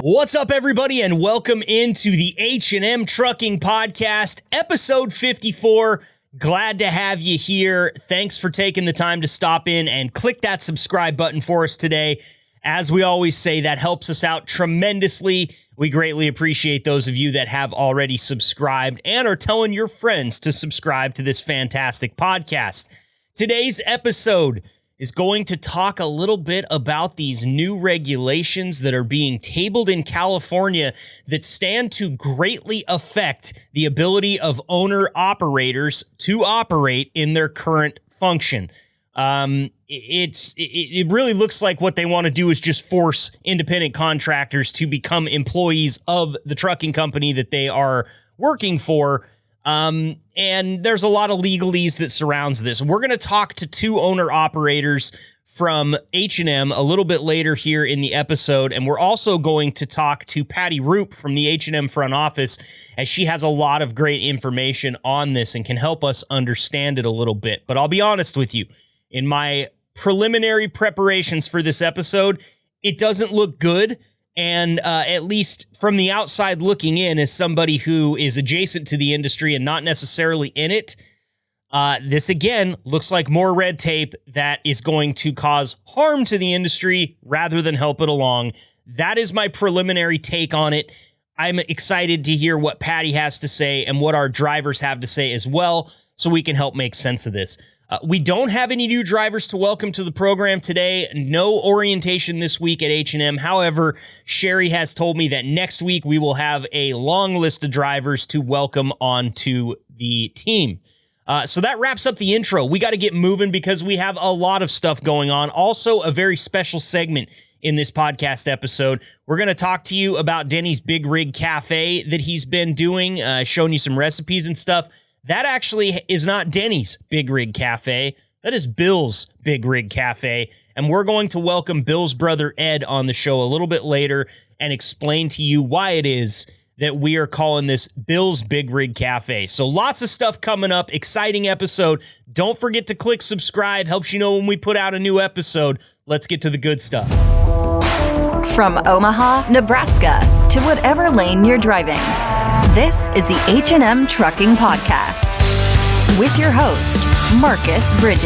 What's up, everybody, and welcome into the H&M Trucking Podcast, episode 54. Glad to have you here. Thanks for taking the time to stop in and click that subscribe button for us today. As we always say, that helps us out tremendously. We greatly appreciate those of you that have already subscribed and are telling your friends to subscribe to this fantastic podcast. Today's episode is going to talk a little bit about these new regulations that are being tabled in California that stand to greatly affect the ability of owner-operators to operate in their current function. It really looks like what they want to do is just force independent contractors to become employees of the trucking company that they are working for. And there's a lot of legalese that surrounds this. We're going to talk to two owner-operators from H&M a little bit later here in the episode, and we're also going to talk to Patty Rupp from the H&M front office, as she has a lot of great information on this and can help us understand it a little bit. But I'll be honest with you, in my preliminary preparations for this episode, it doesn't look good. And at least from the outside looking in, as somebody who is adjacent to the industry and not necessarily in it, this again looks like more red tape that is going to cause harm to the industry rather than help it along. That is my preliminary take on it. I'm excited to hear what Patty has to say and what our drivers have to say as well, so we can help make sense of this. We don't have any new drivers to welcome to the program today. No orientation this week at H&M. However, Sherry has told me that next week we will have a long list of drivers to welcome onto the team. So that wraps up the intro. We got to get moving because we have a lot of stuff going on. Also, a very special segment in this podcast episode. We're going to talk to you about Denny's Big Rig Cafe that he's been doing, showing you some recipes and stuff. That actually is not Denny's Big Rig Cafe. That is Bill's Big Rig Cafe. And we're going to welcome Bill's brother Ed on the show a little bit later and explain to you why it is that we are calling this Bill's Big Rig Cafe. So lots of stuff coming up. Exciting episode. Don't forget to click subscribe. Helps you know when we put out a new episode. Let's get to the good stuff. From Omaha, Nebraska, to whatever lane you're driving, this is the H&M Trucking Podcast with your host, Marcus Bridges.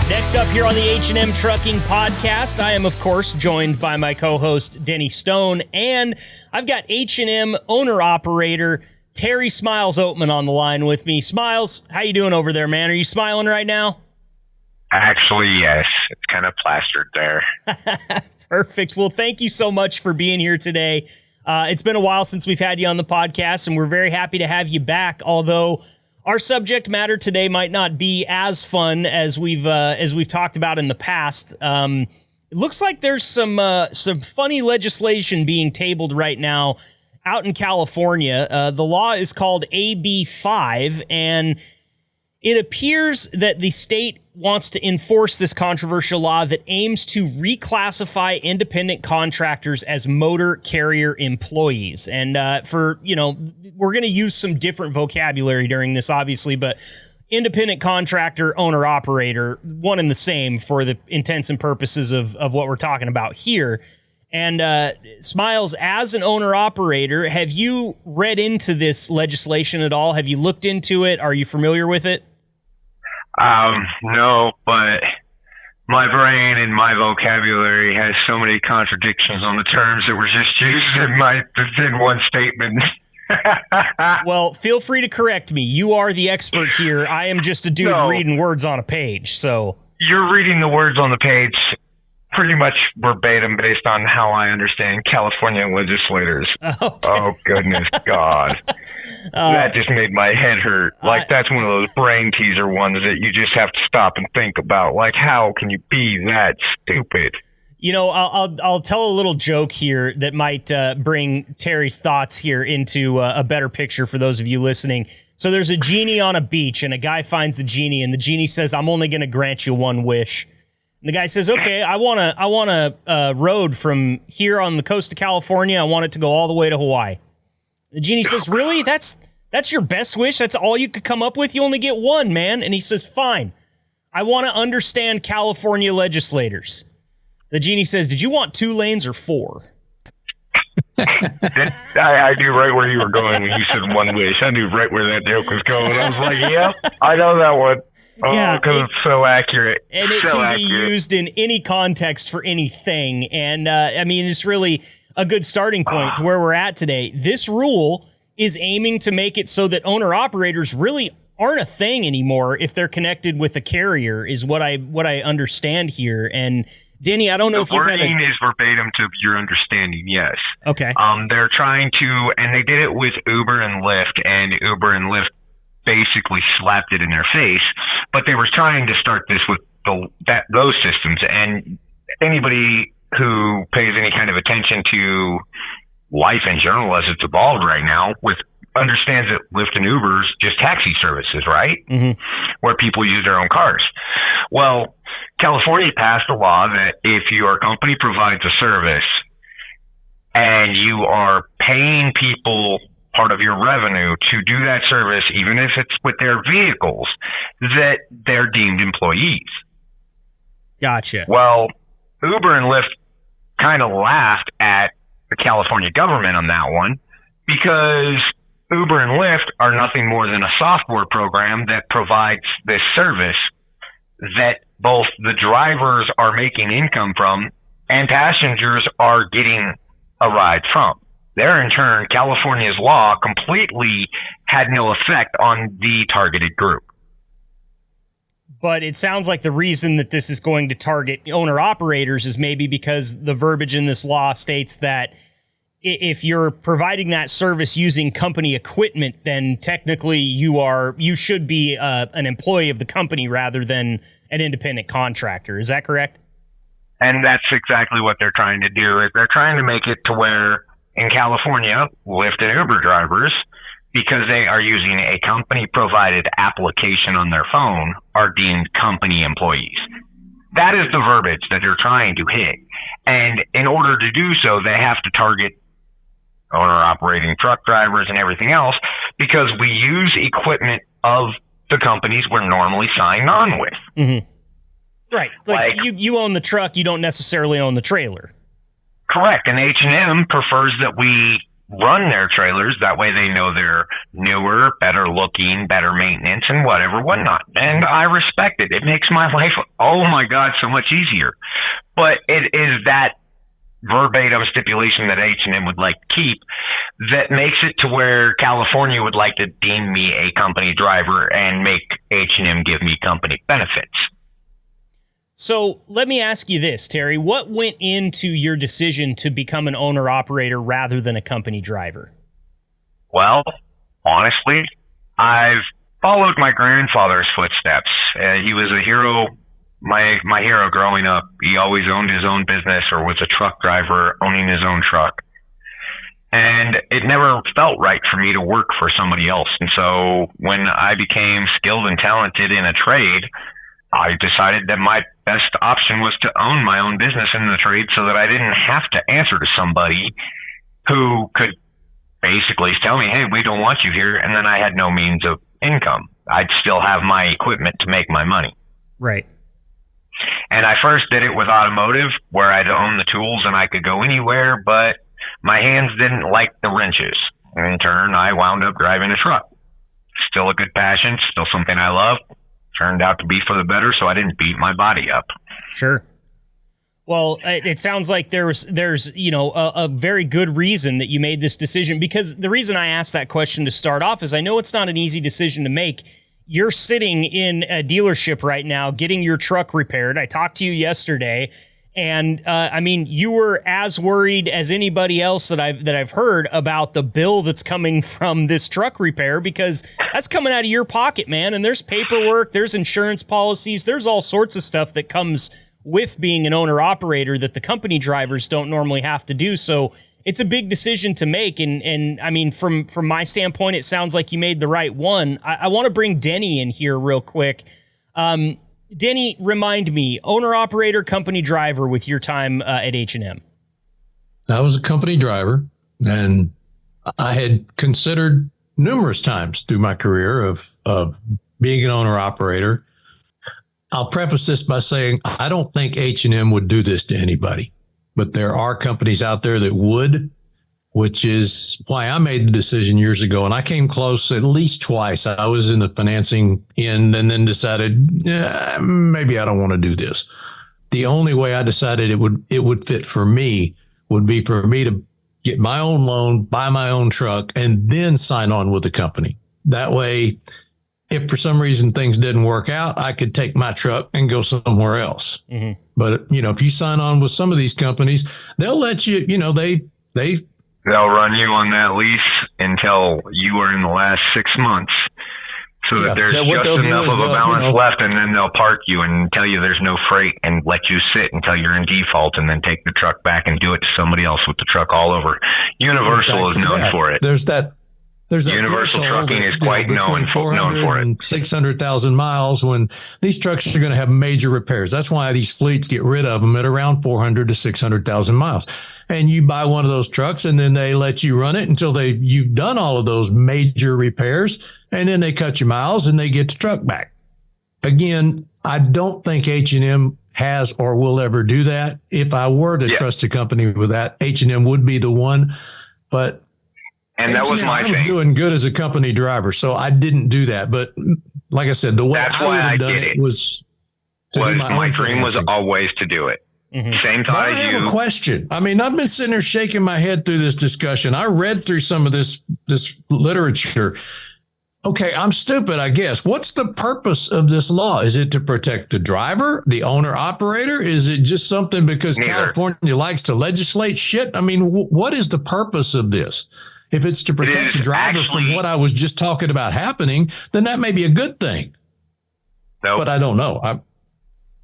Next up here on the H&M Trucking Podcast, I am, of course, joined by my co-host, Denny Stone, and I've got H&M owner-operator Terry Smiles Oatman on the line with me. Smiles, how you doing over there, man? Are you smiling right now? Actually, yes. It's kind of plastered there. Perfect. Well, thank you so much for being here today. It's been a while since we've had you on the podcast, and we're very happy to have you back, although our subject matter today might not be as fun as we've talked about in the past. It looks like there's some funny legislation being tabled right now out in California. The law is called AB 5, and it appears that the state wants to enforce this controversial law that aims to reclassify independent contractors as motor carrier employees. And we're going to use some different vocabulary during this, obviously, but independent contractor, owner, operator, one and the same for the intents and purposes of what we're talking about here. And Smiles, as an owner operator, have you read into this legislation at all? Have you looked into it? Are you familiar with it? No, but my brain and my vocabulary has so many contradictions on the terms that were just used in one statement. Well, feel free to correct me. You are the expert here. I am just a dude reading words on a page, so. You're reading the words on the page pretty much verbatim based on how I understand California legislators. Okay. Oh, goodness God. That just made my head hurt. Like, that's one of those brain teaser ones that you just have to stop and think about. Like, how can you be that stupid? You know, I'll tell a little joke here that might bring Terry's thoughts here into a better picture for those of you listening. So there's a genie on a beach, and a guy finds the genie, and the genie says, "I'm only going to grant you one wish." And the guy says, "Okay, I want a road from here on the coast of California. I want it to go all the way to Hawaii." The genie says, "Really? That's your best wish? That's all you could come up with? You only get one, man." And he says, "Fine. I want to understand California legislators. The genie says, did you want 2 lanes or 4? I knew right where you were going when you said one wish. I knew right where that joke was going. I was like, yep, I know that one. Oh, Yeah, because it's so accurate. And it so can accurate. be used in any context for anything. And I mean, it's really a good starting point to where we're at today. This rule is aiming to make it so that owner-operators really aren't a thing anymore if they're connected with a carrier, is what I understand here. And Denny, I don't know if you've had wording is verbatim to your understanding, yes. Okay. They're trying to, and they did it with Uber and Lyft, and Uber and Lyft basically slapped it in their face, but they were trying to start this with those systems. And anybody who pays any kind of attention to life in general as it's evolved right now understands that Lyft and Uber's just taxi services, right? Mm-hmm. Where people use their own cars. Well, California passed a law that if your company provides a service and you are paying people part of your revenue to do that service, even if it's with their vehicles, that they're deemed employees. Gotcha. Well, Uber and Lyft kind of laughed at the California government on that one, because Uber and Lyft are nothing more than a software program that provides this service that both the drivers are making income from and passengers are getting a ride from. There, in turn, California's law completely had no effect on the targeted group. But it sounds like the reason that this is going to target owner-operators is maybe because the verbiage in this law states that if you're providing that service using company equipment, then technically you should be an employee of the company rather than an independent contractor. Is that correct? And that's exactly what they're trying to do. Is they're trying to make it to where in California, Lyft and Uber drivers, because they are using a company-provided application on their phone, are deemed company employees. That is the verbiage that they're trying to hit. And in order to do so, they have to target owner-operating truck drivers and everything else, because we use equipment of the companies we're normally signed on with. Mm-hmm. Right. Like you own the truck, you don't necessarily own the trailer. Correct. And H&M prefers that we run their trailers. That way they know they're newer, better looking, better maintenance, and whatnot. And I respect it. It makes my life, oh my God, so much easier. But it is that verbatim stipulation that H&M would like to keep that makes it to where California would like to deem me a company driver and make H&M give me company benefits. So let me ask you this, Terry. What went into your decision to become an owner-operator rather than a company driver? Well, honestly, I've followed my grandfather's footsteps. He was a hero, my hero growing up. He always owned his own business or was a truck driver owning his own truck. And it never felt right for me to work for somebody else. And so when I became skilled and talented in a trade, I decided that my best option was to own my own business in the trade so that I didn't have to answer to somebody who could basically tell me, hey, we don't want you here. And then I had no means of income. I'd still have my equipment to make my money. Right. And I first did it with automotive, where I'd own the tools and I could go anywhere, but my hands didn't like the wrenches. And in turn, I wound up driving a truck. Still a good passion, still something I love. Turned out to be for the better, so I didn't beat my body up. Sure. Well, it sounds like there's a very good reason that you made this decision, because the reason I asked that question to start off is I know it's not an easy decision to make. You're sitting in a dealership right now getting your truck repaired. I talked to you yesterday, and you were as worried as anybody else that I've heard about the bill that's coming from this truck repair, because that's coming out of your pocket, man. And there's paperwork, there's insurance policies, there's all sorts of stuff that comes with being an owner-operator that the company drivers don't normally have to do. So it's a big decision to make. And I mean, from my standpoint, it sounds like you made the right one. I want to bring Denny in here real quick. Denny, remind me, owner-operator, company driver with your time at H&M. I was a company driver, and I had considered numerous times through my career of being an owner-operator. I'll preface this by saying I don't think H&M would do this to anybody, but there are companies out there that would, which is why I made the decision years ago. And I came close at least twice. I was in the financing end and then decided, maybe I don't want to do this. The only way I decided it would fit for me would be for me to get my own loan, buy my own truck, and then sign on with the company. That way, if for some reason things didn't work out, I could take my truck and go somewhere else. Mm-hmm. But, if you sign on with some of these companies, they'll let you, they'll run you on that lease until you are in the last 6 months. So that there's just enough of a balance left, and then they'll park you and tell you there's no freight and let you sit until you're in default, and then take the truck back and do it to somebody else with the truck all over. Universal is known for it. There's that Universal Trucking is quite known for it. 600,000 miles when these trucks are going to have major repairs. That's why these fleets get rid of them at around 400 to 600,000 miles. And you buy one of those trucks and then they let you run it until you've done all of those major repairs, and then they cut your miles and they get the truck back. Again, I don't think H&M has or will ever do that. If I were to trust a company with that, H&M would be the one. But that was my thing. I was doing good as a company driver, so I didn't do that. But like I said, the way I would have done it was to do my dream was always to do it. Mm-hmm. Same time I have a question. I mean, I've been sitting there shaking my head through this discussion. I read through some of this literature. Okay, I'm stupid, I guess. What's the purpose of this law? Is it to protect the driver, the owner-operator? Is it just something because California likes to legislate shit? I mean, what is the purpose of this? If it's to protect the driver from what I was just talking about happening, then that may be a good thing. Nope. But I don't know.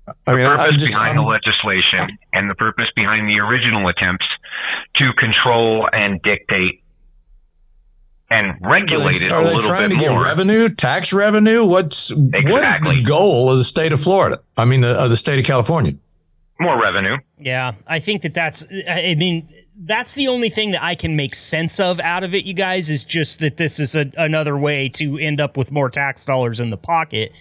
The purpose behind the legislation and the purpose behind the original attempts to control and dictate and regulate it a little bit more. Are they trying to get revenue, tax revenue? What is the goal of the state of Florida? I mean, of the state of California? More revenue. Yeah, I think that's the only thing that I can make sense of out of it, you guys, is just that this is another way to end up with more tax dollars in the pocket.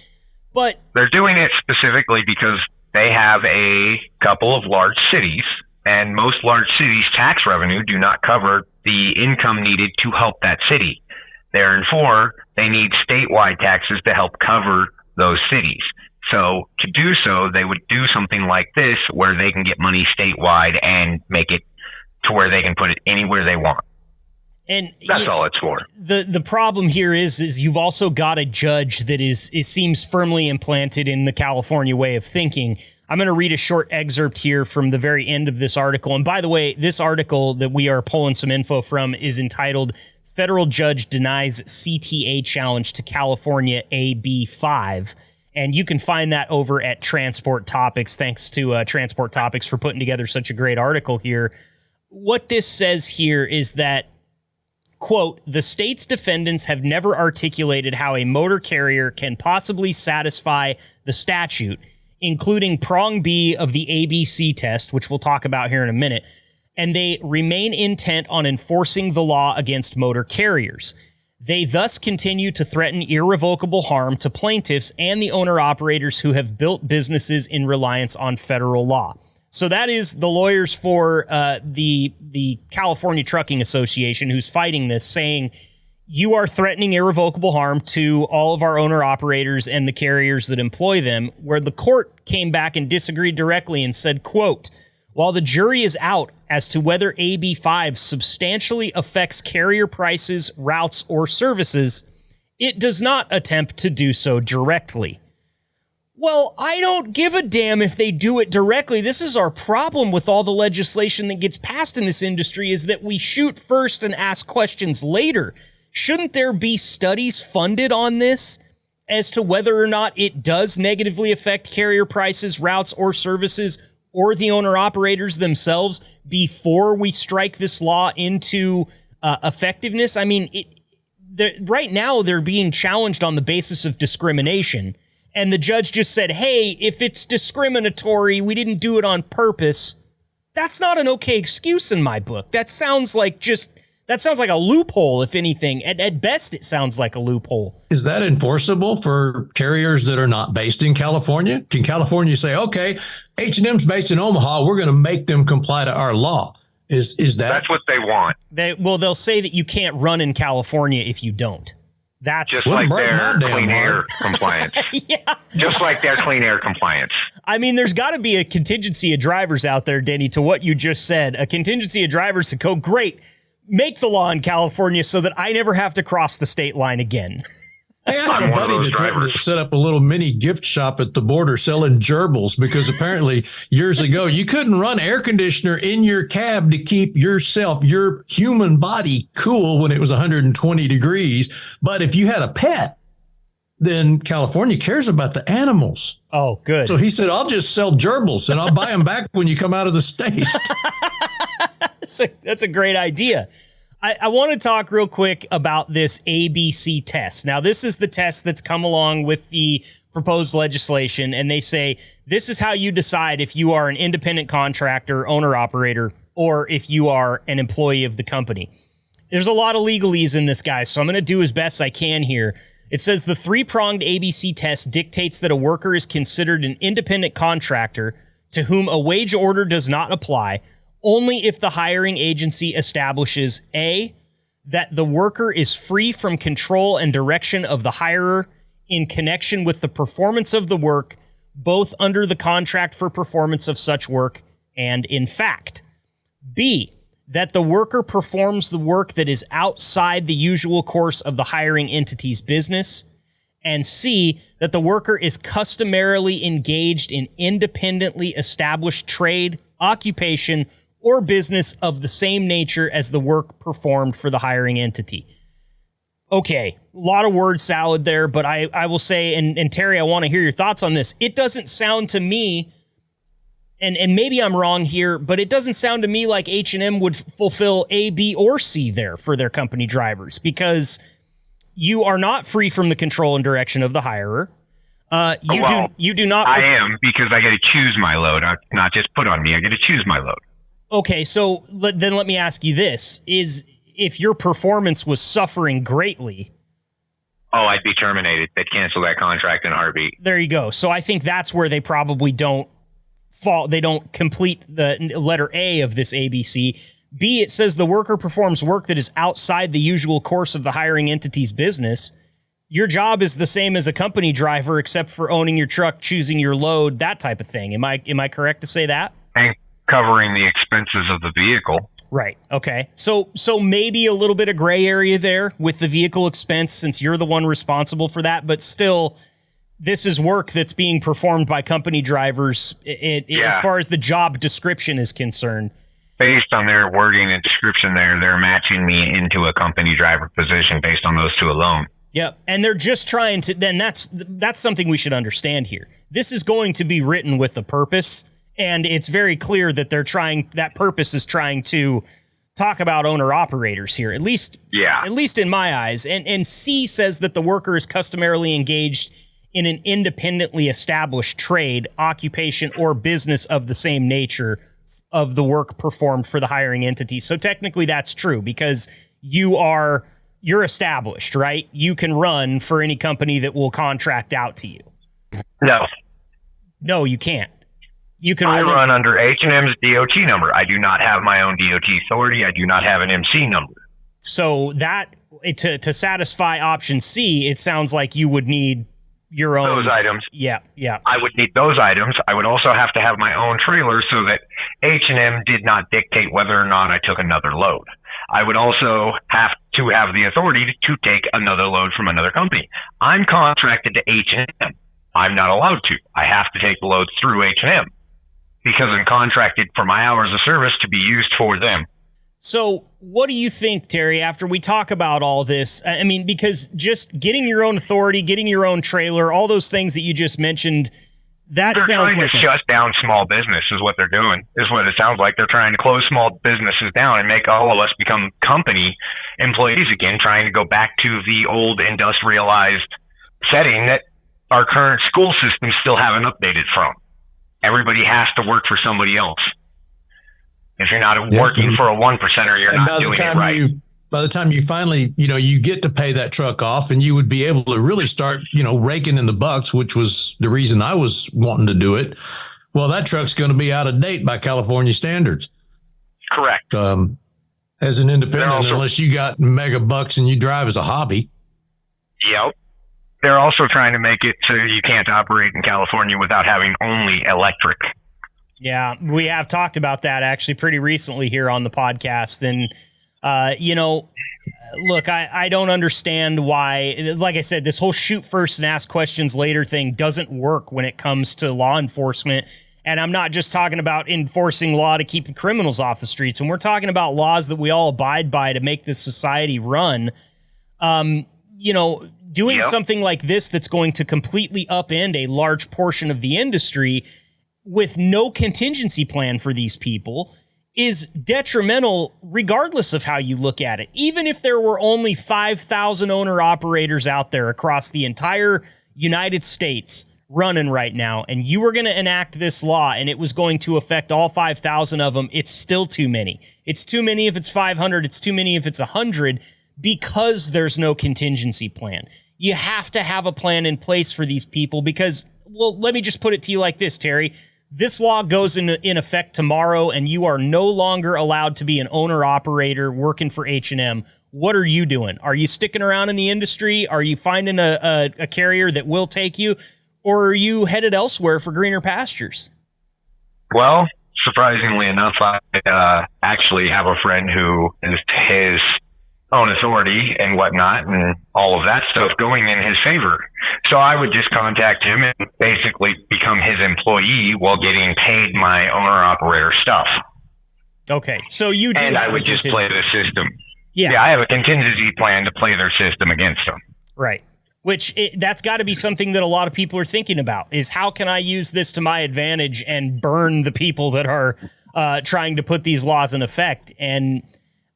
But they're doing it specifically because they have a couple of large cities, and most large cities' tax revenue do not cover the income needed to help that city. Therefore, they need statewide taxes to help cover those cities. So to do so, they would do something like this where they can get money statewide and make it to where they can put it anywhere they want. And that's all it's for. The problem here is you've also got a judge that seems firmly implanted in the California way of thinking. I'm going to read a short excerpt here from the very end of this article. And by the way, this article that we are pulling some info from is entitled "Federal Judge Denies CTA Challenge to California AB5." And you can find that over at Transport Topics. Thanks to Transport Topics for putting together such a great article here. What this says here is that, quote, the state's defendants have never articulated how a motor carrier can possibly satisfy the statute, including prong B of the ABC test, which we'll talk about here in a minute, and they remain intent on enforcing the law against motor carriers. They thus continue to threaten irrevocable harm to plaintiffs and the owner-operators who have built businesses in reliance on federal law. So that is the lawyers for the California Trucking Association who's fighting this, saying you are threatening irrevocable harm to all of our owner-operators and the carriers that employ them, where the court came back and disagreed directly and said, quote, while the jury is out as to whether AB5 substantially affects carrier prices, routes, or services, it does not attempt to do so directly. Well, I don't give a damn if they do it directly. This is our problem with all the legislation that gets passed in this industry, is that we shoot first and ask questions later. Shouldn't there be studies funded on this as to whether or not it does negatively affect carrier prices, routes, or services, or the owner-operators themselves before we strike this law into effectiveness? I mean, right now they're being challenged on the basis of discrimination. And the judge just said, hey, if it's discriminatory, we didn't do it on purpose. That's not an okay excuse in my book. That sounds like That sounds like a loophole, if anything. At best, it sounds like a loophole. Is that enforceable for carriers that are not based in California? Can California say, okay, H&M's based in Omaha, we're going to make them comply to our law? Is that? That's what they want. They'll say that you can't run in California if you don't. That's just like their clean air compliance. Yeah. Just like their clean air compliance. I mean, there's got to be a contingency of drivers out there, Denny, to what you just said. A contingency of drivers to go, great, make the law in California so that I never have to cross the state line again. Hey, I had a buddy that threatened to set up a little mini gift shop at the border selling gerbils because apparently years ago you couldn't run air conditioner in your cab to keep yourself, your human body cool when it was 120 degrees. But if you had a pet, then California cares about the animals. Oh, good. So he said, I'll just sell gerbils and I'll buy them back when you come out of the state. That's a great idea. I want to talk real quick about this ABC test. Now, this is the test that's come along with the proposed legislation, and they say this is how you decide if you are an independent contractor, owner-operator, or if you are an employee of the company. There's a lot of legalese in this, guys, so I'm going to do as best I can here. It says the three-pronged ABC test dictates that a worker is considered an independent contractor to whom a wage order does not apply only if the hiring agency establishes A, that the worker is free from control and direction of the hirer in connection with the performance of the work, both under the contract for performance of such work and in fact. B, that the worker performs the work that is outside the usual course of the hiring entity's business. And C, that the worker is customarily engaged in independently established trade, occupation, or business of the same nature as the work performed for the hiring entity. Okay, a lot of word salad there, but I will say, and Terry, I want to hear your thoughts on this. It doesn't sound to me, and maybe I'm wrong here, but it doesn't sound to me like H&M would fulfill A, B, or C there for their company drivers, because you are not free from the control and direction of the hirer. You do not. I am, because I get to choose my load, not just put on me. I get to choose my load. Okay, so then let me ask you this. If your performance was suffering greatly... Oh, I'd be terminated. They'd cancel that contract in a heartbeat. There you go. So I think that's where they probably don't complete the letter A of this ABC. B, it says the worker performs work that is outside the usual course of the hiring entity's business. Your job is the same as a company driver, except for owning your truck, choosing your load, that type of thing. Am I correct to say that? And covering the expenses of the vehicle. Right. Okay. So maybe a little bit of gray area there with the vehicle expense, since you're the one responsible for that. But still, this is work that's being performed by company drivers as far as the job description is concerned. Based on their wording and description there, they're matching me into a company driver position based on those two alone. Yep. And they're just trying to, then that's something we should understand here. This is going to be written with a purpose. And it's very clear that that purpose is trying to talk about owner-operators here, at least in my eyes. And C says that the worker is customarily engaged in an independently established trade, occupation, or business of the same nature of the work performed for the hiring entity. So technically that's true, because you're established, right? You can run for any company that will contract out to you. No, you can't. I run under H&M's DOT number. I do not have my own DOT authority. I do not have an MC number. So that to satisfy option C, it sounds like you would need your own. Those items. Yeah. I would need those items. I would also have to have my own trailer so that H&M did not dictate whether or not I took another load. I would also have to have the authority to take another load from another company. I'm contracted to H&M. I'm not allowed to. I have to take the loads through H&M. Because I'm contracted for my hours of service to be used for them. So what do you think, Terry, after we talk about all this? I mean, because just getting your own authority, getting your own trailer, all those things that you just mentioned, that sounds like... They're trying to shut down small business is what they're doing, is what it sounds like. They're trying to close small businesses down and make all of us become company employees again, trying to go back to the old industrialized setting that our current school systems still haven't updated from. Everybody has to work for somebody else. If you're not working for a 1%er, you're not doing it right. by the time you finally, you get to pay that truck off, and you would be able to really start, raking in the bucks, which was the reason I was wanting to do it. Well, that truck's going to be out of date by California standards. Correct. As an independent, unless you got mega bucks and you drive as a hobby. Yep. They're also trying to make it so you can't operate in California without having only electric. Yeah, we have talked about that actually pretty recently here on the podcast. And, look, I don't understand why, like I said, this whole shoot first and ask questions later thing doesn't work when it comes to law enforcement. And I'm not just talking about enforcing law to keep the criminals off the streets. And we're talking about laws that we all abide by to make this society run. Doing something like this that's going to completely upend a large portion of the industry with no contingency plan for these people is detrimental regardless of how you look at it. Even if there were only 5,000 owner-operators out there across the entire United States running right now, and you were going to enact this law and it was going to affect all 5,000 of them, it's still too many. It's too many if it's 500, it's too many if it's 100, because there's no contingency plan. You have to have a plan in place for these people because, well, let me just put it to you like this, Terry. This law goes in effect tomorrow, and you are no longer allowed to be an owner-operator working for H&M. What are you doing? Are you sticking around in the industry? Are you finding a carrier that will take you? Or are you headed elsewhere for greener pastures? Well, surprisingly enough, I actually have a friend who is his own authority and whatnot and all of that stuff going in his favor. So I would just contact him and basically become his employee while getting paid my owner-operator stuff. Okay, so you do. And I would just play the system. Yeah, I have a contingency plan to play their system against them. Right. Which that's got to be something that a lot of people are thinking about is how can I use this to my advantage and burn the people that are trying to put these laws in effect. And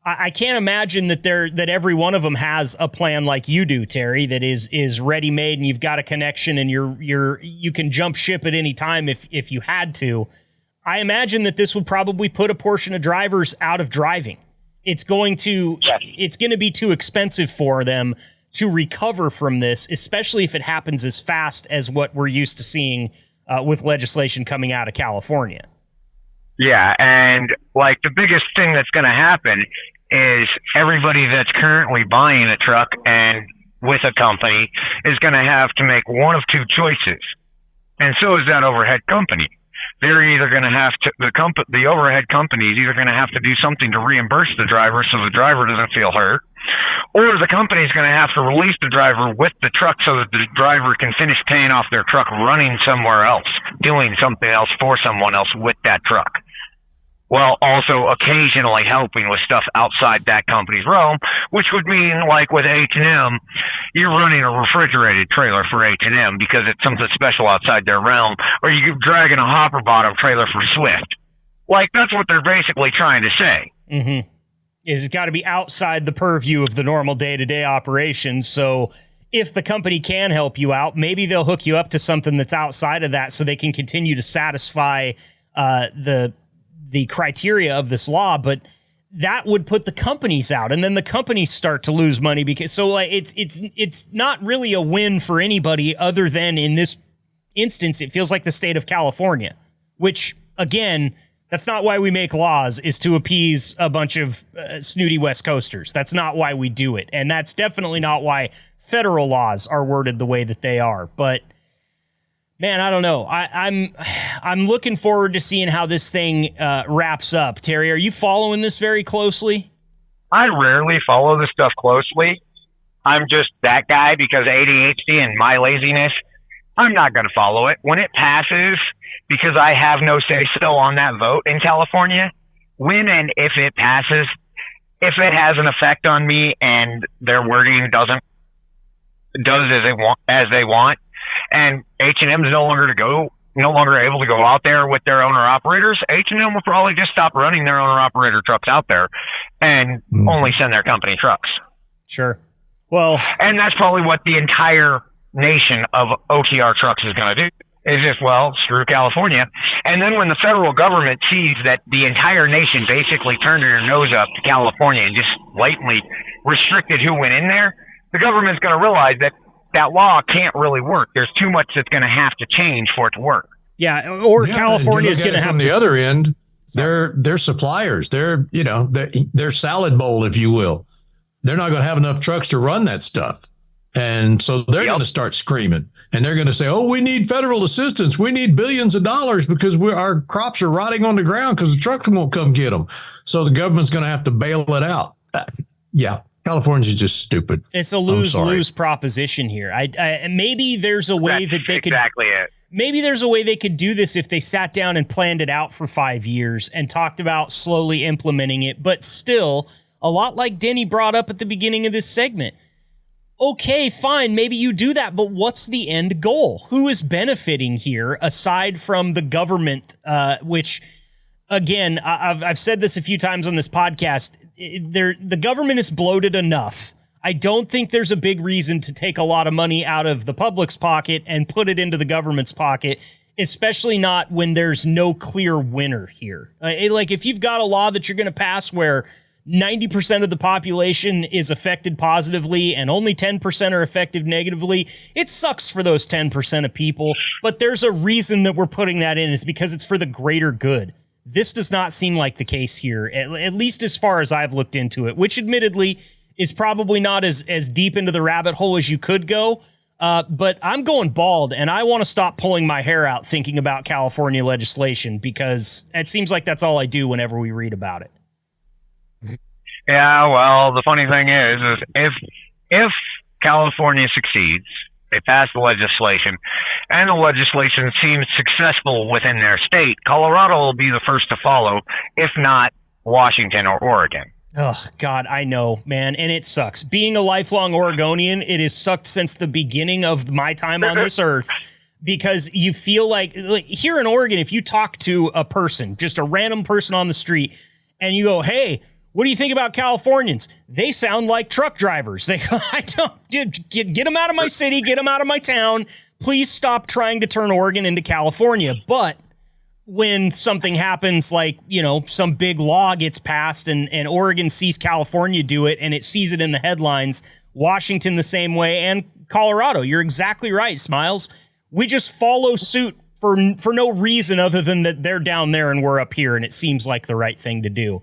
I can't imagine that every one of them has a plan like you do, Terry, that is ready made and you've got a connection and you can jump ship at any time if you had to. I imagine that this would probably put a portion of drivers out of driving. It's going to be too expensive for them to recover from this, especially if it happens as fast as what we're used to seeing with legislation coming out of California. Yeah, and like the biggest thing that's going to happen is everybody that's currently buying a truck and with a company is going to have to make one of two choices. And so is that overhead company. They're either going to have to, the overhead company is either going to have to do something to reimburse the driver so the driver doesn't feel hurt, or the company is going to have to release the driver with the truck so that the driver can finish paying off their truck running somewhere else, doing something else for someone else with that truck. Well, also occasionally helping with stuff outside that company's realm, which would mean, like with H&M, you're running a refrigerated trailer for H&M because it's something special outside their realm, or you're dragging a hopper bottom trailer for Swift. Like, that's what they're basically trying to say. Mm-hmm. It's got to be outside the purview of the normal day-to-day operations, so if the company can help you out, maybe they'll hook you up to something that's outside of that so they can continue to satisfy the criteria of this law, but that would put the companies out, and then the companies start to lose money because it's not really a win for anybody other than in this instance it feels like the state of California, which again, that's not why we make laws, is to appease a bunch of snooty West Coasters. That's not why we do it, and that's definitely not why federal laws are worded the way that they are. But man, I don't know. I'm looking forward to seeing how this thing wraps up. Terry, are you following this very closely? I rarely follow this stuff closely. I'm just that guy because ADHD and my laziness. I'm not going to follow it. When it passes, because I have no say-so on that vote in California, when and if it passes, if it has an effect on me and their wording does as they want, and H&M is no longer able to go out there with their owner-operators, H&M will probably just stop running their owner-operator trucks out there and only send their company trucks. Sure. Well, and that's probably what the entire nation of OTR trucks is going to do. It's just, well, screw California. And then when the federal government sees that the entire nation basically turned their nose up to California and just blatantly restricted who went in there, the government's going to realize that that law can't really work. There's too much that's going to have to change for it to work. Yeah, or California is going to have from the other end. They're suppliers. They're their salad bowl, if you will. They're not going to have enough trucks to run that stuff. And so they're going to start screaming, and they're going to say, "Oh, we need federal assistance. We need billions of dollars because our crops are rotting on the ground because the trucks won't come get them." So the government's going to have to bail it out. Yeah, California's just stupid. It's a lose-lose proposition here. Maybe there's a way that they could exactly it. Maybe there's a way they could do this if they sat down and planned it out for 5 years and talked about slowly implementing it. But still, a lot like Denny brought up at the beginning of this segment. Okay, fine, maybe you do that, but what's the end goal? Who is benefiting here aside from the government, which, again, I've said this a few times on this podcast, the government is bloated enough. I don't think there's a big reason to take a lot of money out of the public's pocket and put it into the government's pocket, especially not when there's no clear winner here. Like, if you've got a law that you're going to pass where 90% of the population is affected positively and only 10% are affected negatively, it sucks for those 10% of people, but there's a reason that we're putting that in. Is because it's for the greater good. This does not seem like the case here, at least as far as I've looked into it, which admittedly is probably not as deep into the rabbit hole as you could go. But I'm going bald, and I want to stop pulling my hair out thinking about California legislation, because it seems like that's all I do whenever we read about it. Yeah, well, the funny thing is if California succeeds, they pass the legislation, and the legislation seems successful within their state, Colorado will be the first to follow, if not Washington or Oregon. Oh, God, I know, man, and it sucks. Being a lifelong Oregonian, it has sucked since the beginning of my time on this earth, because you feel like here in Oregon, if you talk to a person, just a random person on the street, and you go, "Hey, what do you think about Californians?" They sound like truck drivers. They go, "I don't get them out of my city, get them out of my town. Please stop trying to turn Oregon into California." But when something happens, like, some big law gets passed and Oregon sees California do it and it sees it in the headlines, Washington the same way, and Colorado. You're exactly right, Smiles. We just follow suit for no reason other than that they're down there and we're up here, and it seems like the right thing to do.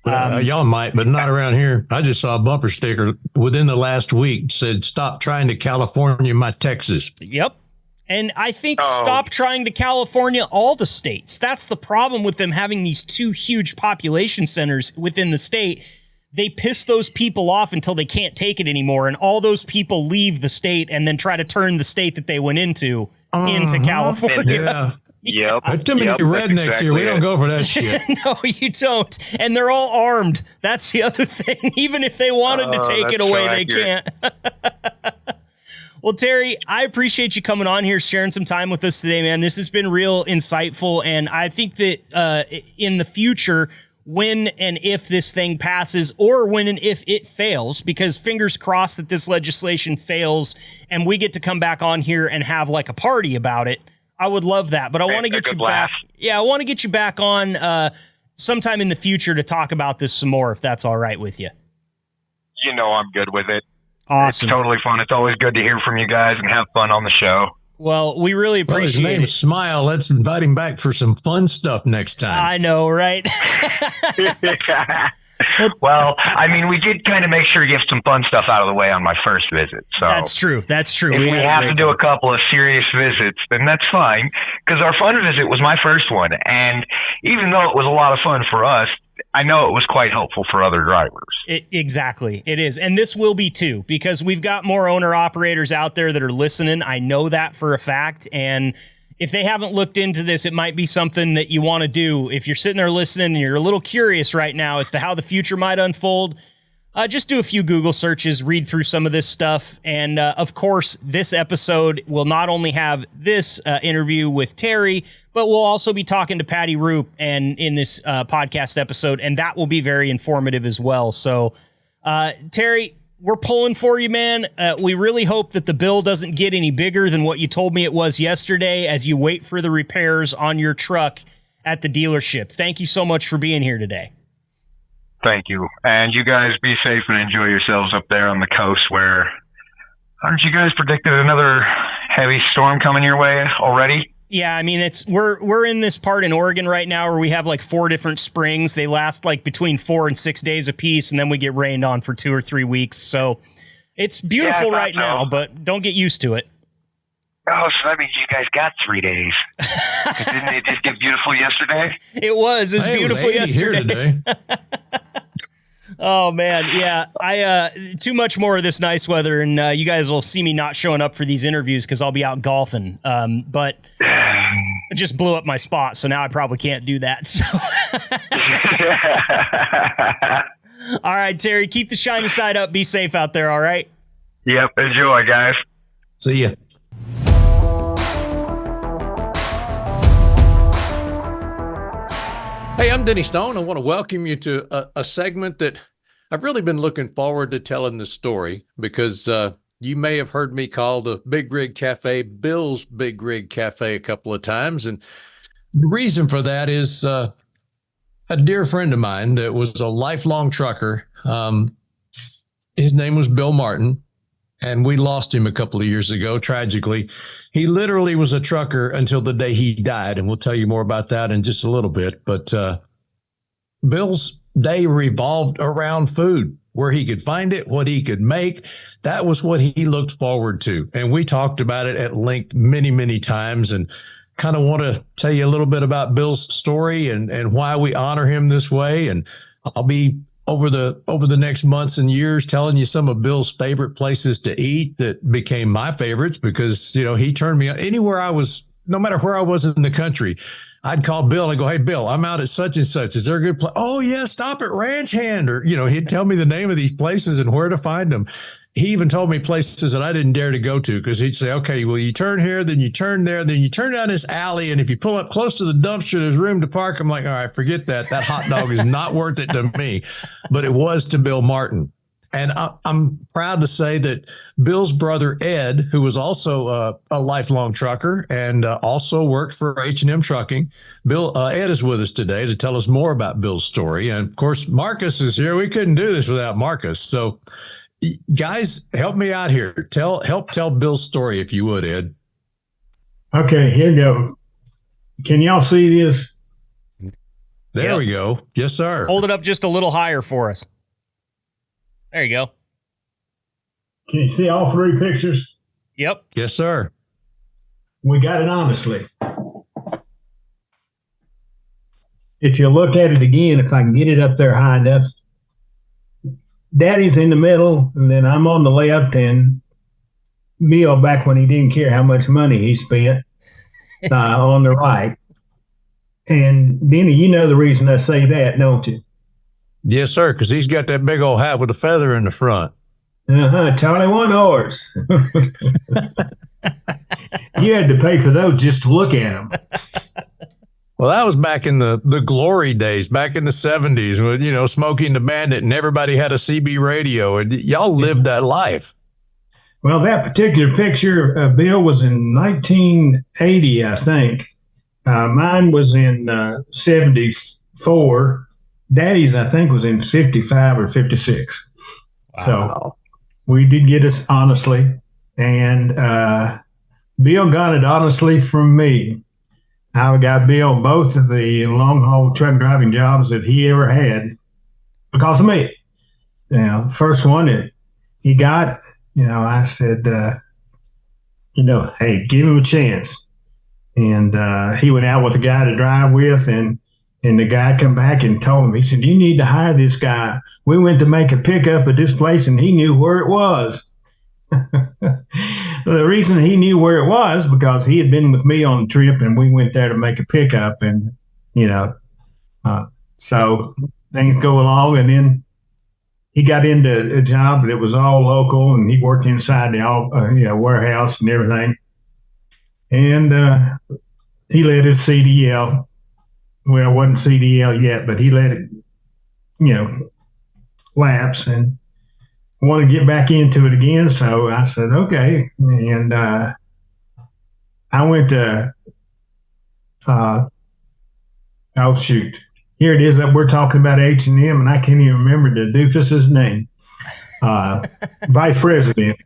Y'all might, but not around here. I just saw a bumper sticker within the last week said, "Stop trying to California my Texas." Yep. And I think stop trying to California all the states. That's the problem with them having these two huge population centers within the state. They piss those people off until they can't take it anymore, and all those people leave the state and then try to turn the state that they went into California. Yeah. Yep. There's too many rednecks here. We don't go for that shit. No, you don't. And they're all armed. That's the other thing. Even if they wanted to take it away, they can't. Well, Terry, I appreciate you coming on here, sharing some time with us today, man. This has been real insightful, and I think that in the future, when and if this thing passes, or when and if it fails, because fingers crossed that this legislation fails and we get to come back on here and have like a party about it, I would love that. But I want to get you back. Yeah, I want to get you back on sometime in the future to talk about this some more, if that's all right with you. I'm good with it. Awesome. It's totally fun. It's always good to hear from you guys and have fun on the show. Well, we really appreciate his name's Smile. Let's invite him back for some fun stuff next time. I know, right? Well, I mean, we did kind of make sure to get some fun stuff out of the way on my first visit. So That's true. If we have to do a couple of serious visits, then that's fine, because our fun visit was my first one. And even though it was a lot of fun for us, I know it was quite helpful for other drivers. Exactly. It is. And this will be too, because we've got more owner operators out there that are listening. I know that for a fact. And if they haven't looked into this, it might be something that you want to do. If you're sitting there listening and you're a little curious right now as to how the future might unfold, just do a few Google searches, read through some of this stuff. And of course, this episode will not only have this interview with Terry, but we'll also be talking to Patty Rupp and in this podcast episode, and that will be very informative as well. So, Terry, we're pulling for you, man. We really hope that the bill doesn't get any bigger than what you told me it was yesterday as you wait for the repairs on your truck at the dealership. Thank you so much for being here today. Thank you. And you guys be safe and enjoy yourselves up there on the coast where, aren't you guys predicted another heavy storm coming your way already? Yeah, I mean, we're in this part in Oregon right now where we have like 4 different springs. They last like between 4 and 6 days apiece, and then we get rained on for 2 or 3 weeks. So it's beautiful right now, but don't get used to it. Oh, so that means you guys got 3 days. Didn't it just get beautiful yesterday? It was beautiful yesterday. Here today. Oh man, yeah. I too much more of this nice weather, and you guys will see me not showing up for these interviews because I'll be out golfing. But it just blew up my spot, so now I probably can't do that. So. All right, Terry, keep the shiny side up. Be safe out there. All right. Yep. Enjoy, guys. See ya. Hey, I'm Denny Stone. I want to welcome you to a segment that I've really been looking forward to telling this story because you may have heard me call the Big Rig Cafe Bill's Big Rig Cafe a couple of times. And the reason for that is a dear friend of mine that was a lifelong trucker. His name was Bill Martin, and we lost him a couple of years ago, tragically. He literally was a trucker until the day he died, and we'll tell you more about that in just a little bit. But Bill's day revolved around food, where he could find it, what he could make. That was what he looked forward to. And we talked about it at length many, many times, and kind of want to tell you a little bit about Bill's story and why we honor him this way. And I'll be over the next months and years telling you some of Bill's favorite places to eat that became my favorites because, you know, he turned me anywhere I was, no matter where I was in the country. I'd call Bill and go, "Hey, Bill, I'm out at such and such. Is there a good place?" "Oh, yeah, stop at Ranch Hand." Or, you know, he'd tell me the name of these places and where to find them. He even told me places that I didn't dare to go to because he'd say, "Okay, well, you turn here, then you turn there, then you turn down this alley. And if you pull up close to the dumpster, there's room to park." I'm like, "All right, forget that. That hot dog is not worth it to me." But it was to Bill Martin. And I'm proud to say that Bill's brother, Ed, who was also a lifelong trucker and also worked for H&M Trucking. Ed is with us today to tell us more about Bill's story. And, of course, Marcus is here. We couldn't do this without Marcus. So, guys, help me out here. Help tell Bill's story, if you would, Ed. Okay, here we go. Can y'all see this? There we go. Yes, sir. Hold it up just a little higher for us. There you go. Can you see all 3 pictures? Yep. Yes, sir. We got it honestly. If you look at it again, if I can get it up there high enough, Daddy's in the middle, and then I'm on the left, and Bill, back when he didn't care how much money he spent, on the right. And Denny, you know the reason I say that, don't you? Yes, sir, because he's got that big old hat with a feather in the front. Charlie One Horse. You had to pay for those just to look at them. Well, that was back in the glory days, back in the 70s, when, you know, Smokey and the Bandit and everybody had a CB radio, and y'all lived that life. Well, that particular picture, Bill, was in 1980, I think. Mine was in 74. Daddy's, I think, was in 55 or 56. Wow. So we did get us honestly. And Bill got it honestly from me. I got Bill both of the long-haul truck driving jobs that he ever had because of me. You know, first one that he got, you know, I said, you know, hey, give him a chance. And he went out with a guy to drive with, and the guy come back and told him, he said, "You need to hire this guy. We went to make a pickup at this place, and he knew where it was." The reason he knew where it was because he had been with me on the trip, and we went there to make a pickup, and, you know, so things go along, and then he got into a job that was all local, and he worked inside the warehouse and everything. And he let his CDL. Well, it wasn't CDL yet, but he let it, you know, lapse. And want to get back into it again. So I said, okay. And I went to, oh, shoot. Here it is that we're talking about H&M, and I can't even remember the doofus's name. Vice president.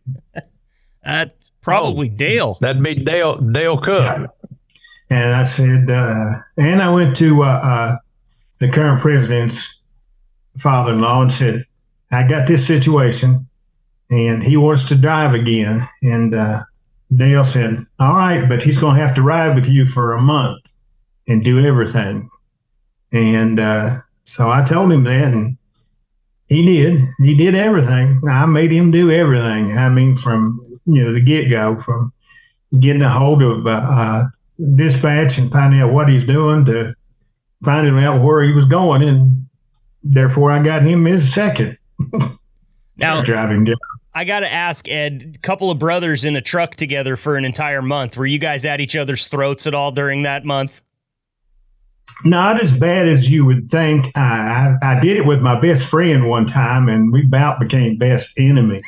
That's probably Dale. That'd be Dale Cook. Yeah. And I said, and I went to the current president's father-in-law and said, I got this situation, and he wants to drive again. And Dale said, all right, but he's going to have to ride with you for a month and do everything. And so I told him that, and he did. He did everything. I made him do everything. I mean, from the get-go, from getting a hold of dispatch and finding out what he's doing to finding out where he was going, and therefore I got him his second. Now, driving down. I got to ask, Ed, a couple of brothers in a truck together for an entire month. Were you guys at each other's throats at all during that month? Not as bad as you would think. I did it with my best friend one time, and we about became best enemies.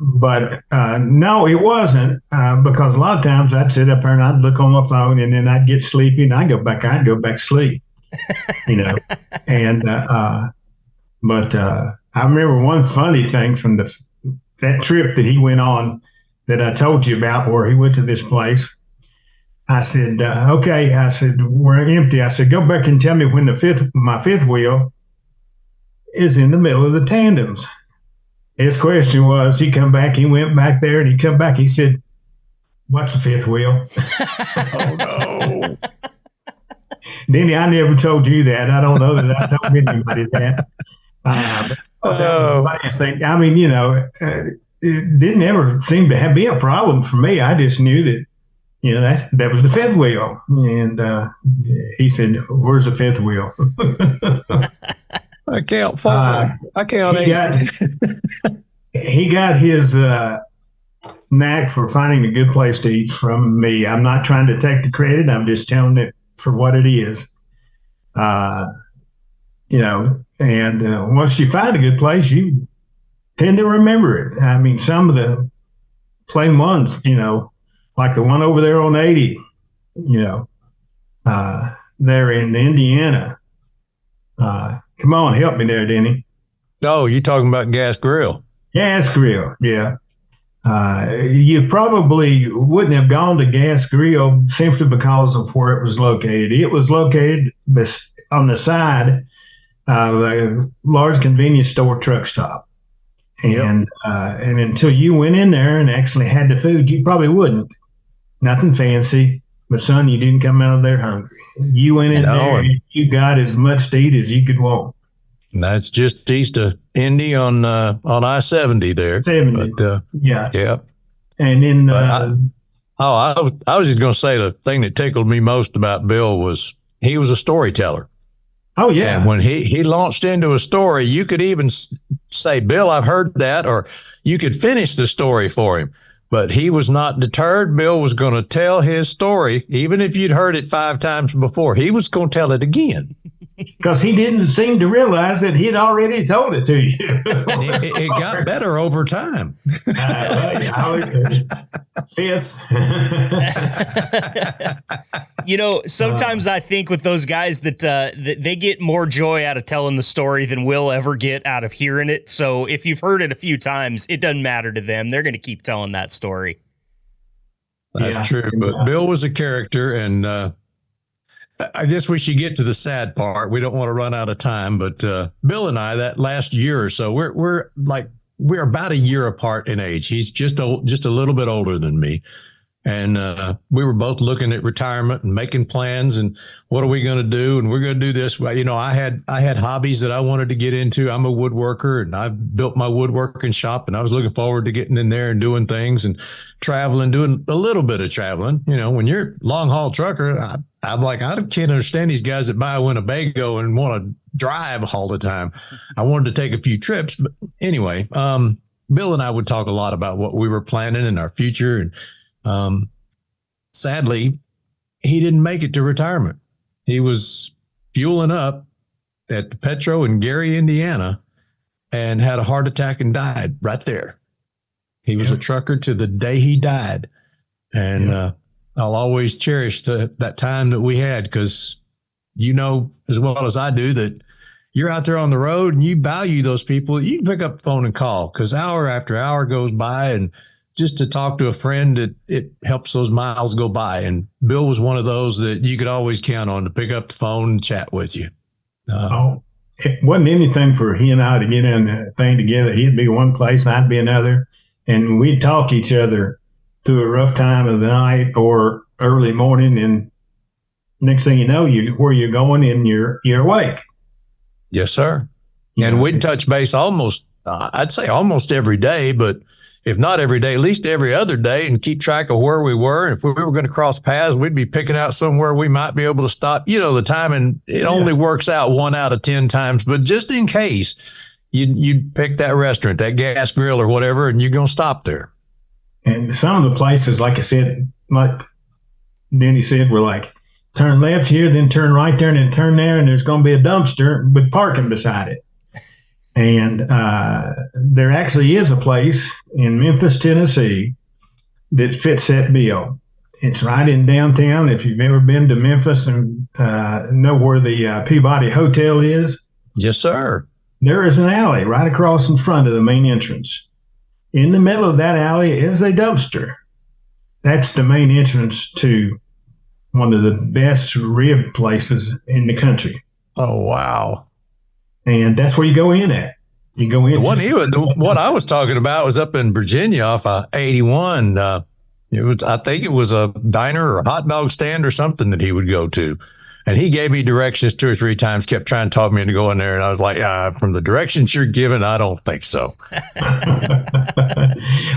But no, it wasn't, because a lot of times I'd sit up there and I'd look on my phone, and then I'd get sleepy, and I'd go back to sleep, And but I remember one funny thing from that trip that he went on that I told you about, where he went to this place. I said, okay. I said, we're empty. I said, go back and tell me when my fifth wheel is in the middle of the tandems. His question was, he went back there, and he come back. He said, what's the fifth wheel? Oh, no. Denny, I never told you that. I don't know that I told anybody that. That was the funniest thing. I mean, it didn't ever seem to be a problem for me. I just knew that, that was the fifth wheel. And he said, where's the fifth wheel? I count 4. I count 8. He got his knack for finding a good place to eat from me. I'm not trying to take the credit. I'm just telling it for what it is. And once you find a good place, you tend to remember it. I mean, some of the same ones, like the one over there on 80, there in Indiana. Come on, help me there, Denny. Oh, you're talking about Gas Grill. Gas Grill, yeah. You probably wouldn't have gone to Gas Grill simply because of where it was located. It was located on the side of a large convenience store truck stop. And and until you went in there and actually had the food, you probably wouldn't. Nothing fancy, but son, you didn't come out of there hungry. You went in there and you got as much to eat as you could want. And that's just east of Indy on I-70 there. 70. But, yeah. And then I was just going to say the thing that tickled me most about Bill was he was a storyteller. Oh, yeah. And when he launched into a story, you could even say, Bill, I've heard that, or you could finish the story for him. But he was not deterred. Bill was going to tell his story, even if you'd heard it 5 times before. He was going to tell it again. Because he didn't seem to realize that he'd already told it to you. And it got better over time. Fifth. Sometimes I think with those guys that they get more joy out of telling the story than we'll ever get out of hearing it. So if you've heard it a few times, it doesn't matter to them. They're going to keep telling that story. That's true. But Bill was a character, and I guess we should get to the sad part. We don't want to run out of time, but Bill and I, that last year or so, we're about a year apart in age. He's just a little bit older than me. And we were both looking at retirement and making plans and what are we going to do? And we're going to do this. Well, I had hobbies that I wanted to get into. I'm a woodworker, and I built my woodworking shop, and I was looking forward to getting in there and doing things and traveling, doing a little bit of traveling. When you're long haul trucker, I'm like, I can't understand these guys that buy a Winnebago and want to drive all the time. I wanted to take a few trips, but anyway, Bill and I would talk a lot about what we were planning in our future. And sadly, he didn't make it to retirement. He was fueling up at the Petro in Gary, Indiana, and had a heart attack and died right there. He was a trucker to the day he died. And I'll always cherish that time that we had, because you know as well as I do that you're out there on the road and you value those people. You can pick up the phone and call, because hour after hour goes by, and just to talk to a friend, it helps those miles go by. And Bill was one of those that you could always count on to pick up the phone and chat with you. It wasn't anything for he and I to get in a thing together. He'd be one place, I'd be another, and we'd talk each other through a rough time of the night or early morning, and next thing you know, where you're going and you're awake. Yes, sir. And we'd touch base almost, I'd say almost every day, but if not every day, at least every other day, and keep track of where we were. And if we were going to cross paths, we'd be picking out somewhere we might be able to stop. You know, the time, and it only works out 1 out of 10 times, but just in case, you'd pick that restaurant, that gas grill or whatever, and you're going to stop there. And some of the places, like I said, like Denny said, were like, turn left here, then turn right there, and then turn there, and there's going to be a dumpster with parking beside it. And there actually is a place in Memphis, Tennessee that fits that bill. It's right in downtown. If you've ever been to Memphis and know where the Peabody Hotel is. Yes, sir. There is an alley right across in front of the main entrance. In the middle of that alley is a dumpster. That's the main entrance to one of the best rib places in the country. Oh, wow. And that's where you go in at. You go in. What I was talking about was up in Virginia off of 81. I think it was a diner or a hot dog stand or something that he would go to. And he gave me directions 2 or 3 times, kept trying to talk me into going there. And I was like, from the directions you're giving, I don't think so.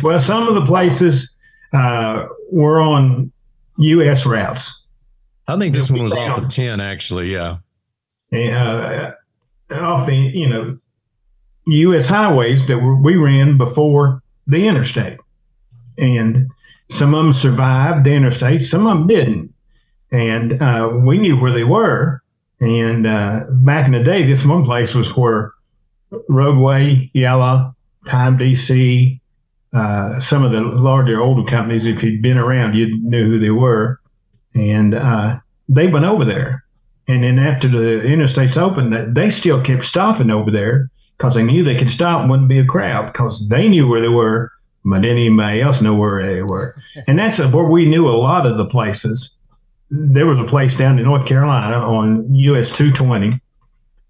Well, some of the places were on U.S. routes. I think this one was off of 10, actually, yeah. Off the, U.S. highways that we ran before the interstate. And some of them survived the interstate, some of them didn't. And we knew where they were. And back in the day, this one place was where Roadway, Yellow, Time DC, some of the larger, older companies, if you'd been around, you knew who they were. And they went over there. And then after the interstates opened, they still kept stopping over there because they knew they could stop and wouldn't be a crowd, because they knew where they were, but didn't anybody else know where they were. And that's where we knew a lot of the places. There was a place down in North Carolina on US 220,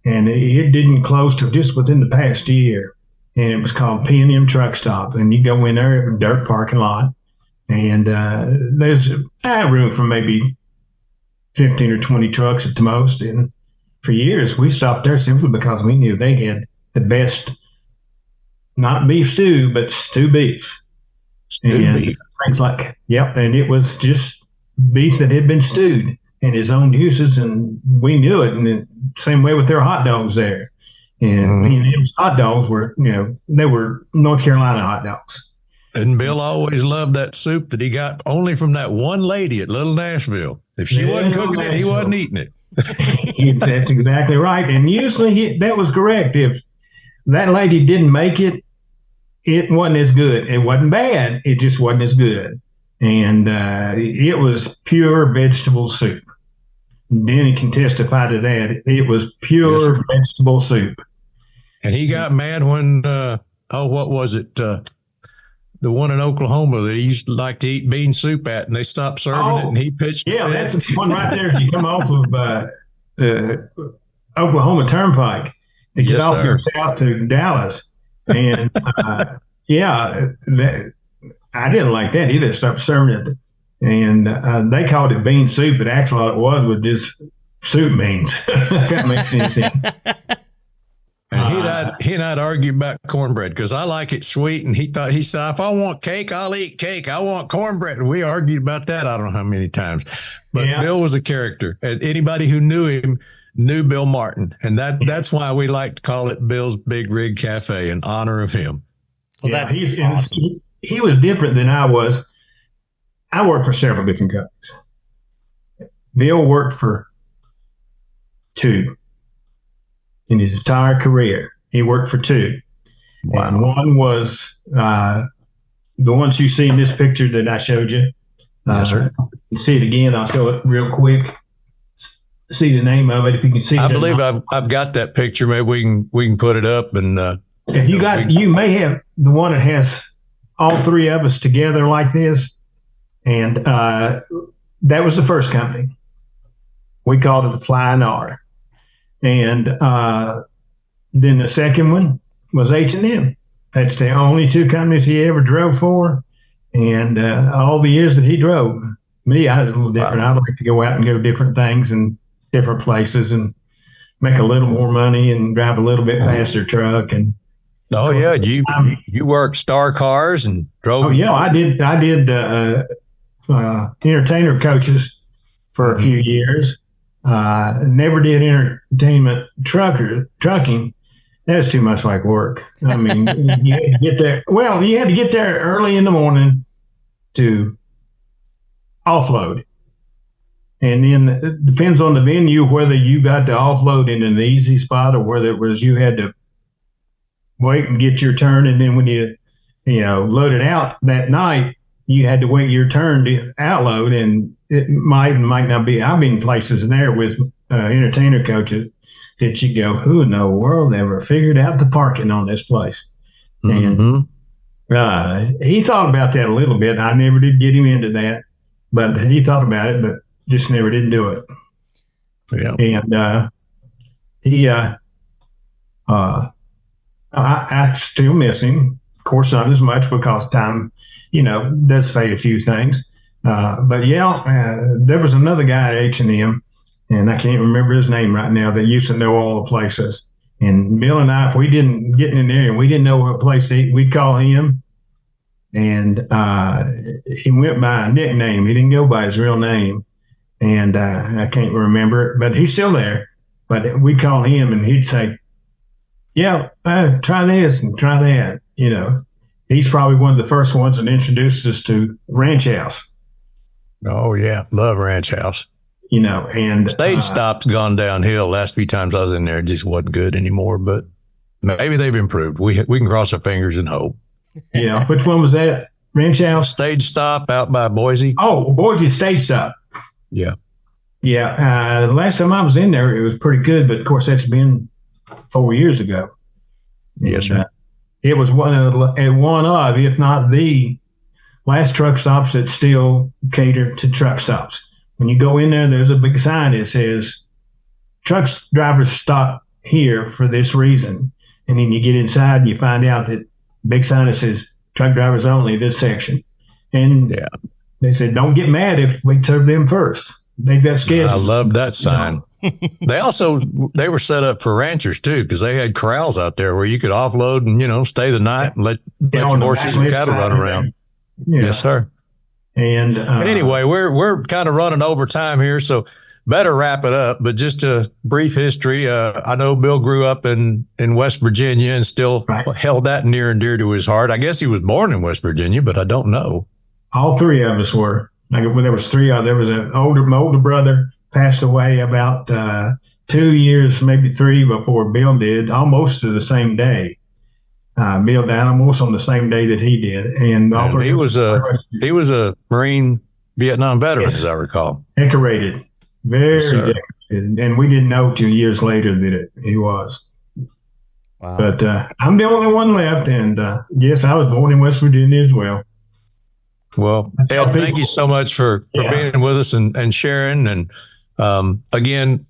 and it didn't close till just within the past year. And it was called H&M Truck Stop. And you go in there, a dirt parking lot, and there's room for maybe 15 or 20 trucks at the most. And for years, we stopped there simply because we knew they had the best, not beef stew, but stew beef. Beef. Things like, and it was just beef that had been stewed in his own juices, and we knew it. And the same way with their hot dogs there. And H&M's hot dogs were, they were North Carolina hot dogs. And Bill always loved that soup that he got only from that one lady at Little Nashville. If she wasn't cooking it, he wasn't eating it. That's exactly right. And usually that was correct. If that lady didn't make it, it wasn't as good. It wasn't bad. It just wasn't as good. And it was pure vegetable soup. Denny can testify to that. It was pure vegetable soup. And he got mad when, what was it? The one in Oklahoma that he used to like to eat bean soup at, and they stopped serving it, and he pitched it. That's the one right there as you come off of Oklahoma Turnpike to get off your south to Dallas. And I didn't like that either. Stopped serving it. And they called it bean soup, but actually all it was just soup beans. If that makes any sense. And he and I'd argue about cornbread because I like it sweet. And he said, if I want cake, I'll eat cake. I want cornbread. And we argued about that. I don't know how many times. But Bill was a character. And anybody who knew him knew Bill Martin. And that's why we like to call it Bill's Big Rig Cafe in honor of him. Well, that's awesome. He was different than I was. I worked for several different companies. Bill worked for 2. In his entire career, he worked for 2. Wow. And one was the ones you see in this picture that I showed you. Yes, sir. You see it again. I'll show it real quick. See the name of it if you can see it. I believe I've got that picture. Maybe we can put it up and. If you may have the one that has all three of us together like this, and that was the first company. We called it the Flying R, and then the second one was H&M. That's the only two companies he ever drove for, and all the years that he drove. Me, I was a little different. Wow. I'd like to go out and go different things and different places and make a little more money and drive a little bit faster truck. And oh yeah, you worked Star Cars and drove. Oh yeah, I did entertainer coaches for a few years. Never did entertainment trucking. That's too much like work. I mean, you had to get there. Well, you had to get there early in the morning to offload. And then it depends on the venue, whether you got to offload in an easy spot or whether it was you had to wait and get your turn. And then when you load it out that night, you had to wait your turn to outload. And it might not be. I've been places in there with entertainer coaches that you go, who in the world ever figured out the parking on this place? And he thought about that a little bit. I never did get him into that, but he thought about it, but just never did do it. Yeah. And I still miss him. Of course, not as much because time, does fade a few things. But yeah, there was another guy at H&M, and I can't remember his name right now, that used to know all the places. And Bill and I, if we didn't get in there and we didn't know what place to eat, we'd call him. And he went by a nickname. He didn't go by his real name. And I can't remember it, but he's still there. But we call him and he'd say, yeah, try this and try that. He's probably one of the first ones that introduced us to Ranch House. Oh, yeah. Love Ranch House. And Stage Stop's gone downhill. Last few times I was in there, it just wasn't good anymore, but maybe they've improved. We can cross our fingers and hope. Yeah. Which one was that? Ranch House? Stage Stop out by Boise. Oh, Boise Stage Stop. Yeah. Yeah. The last time I was in there, it was pretty good, but of course that's been 4 years ago. Yes, sir. It was one of, if not the last truck stops that still cater to truck stops. When you go in there, there's a big sign that says, truck drivers stop here for this reason. And then you get inside and you find out that big sign that says, truck drivers only, this section. And they said, don't get mad if we serve them first. They've got schedules. I love that sign. They were set up for ranchers too, because they had corrals out there where you could offload and, stay the night and let your horses and cattle run around. Yeah. Yes, sir. And but anyway, we're kind of running over time here, so better wrap it up. But just a brief history. I know Bill grew up in West Virginia and still held that near and dear to his heart. I guess he was born in West Virginia, but I don't know. All three of us were. There was three. There was my older brother passed away about 2 years, maybe three, before Bill did, almost to the same day. Bill died almost on the same day that he did, and he was a Marine Vietnam veteran, as I recall. Decorated, very decorated, and we didn't know 2 years later that he was. Wow. But I'm the only one left, and yes, I was born in West Virginia as well. Well, Ed, thank you so much for being with us and sharing. And again,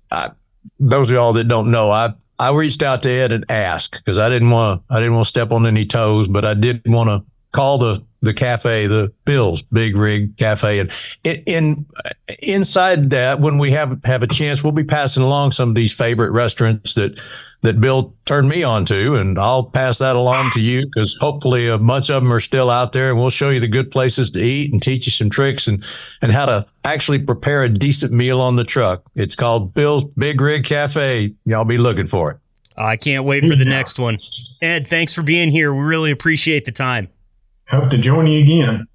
those of y'all that don't know, I reached out to Ed and asked because I didn't want to step on any toes, but I did want to call the cafe, the Bill's Big Rig Cafe, and inside that, when we have a chance, we'll be passing along some of these favorite restaurants that Bill turned me on to, and I'll pass that along to you because hopefully a bunch of them are still out there, and we'll show you the good places to eat and teach you some tricks and how to actually prepare a decent meal on the truck. It's called Bill's Big Rig Cafe. Y'all be looking for it. I can't wait for the next one. Ed, thanks for being here. We really appreciate the time. Hope to join you again.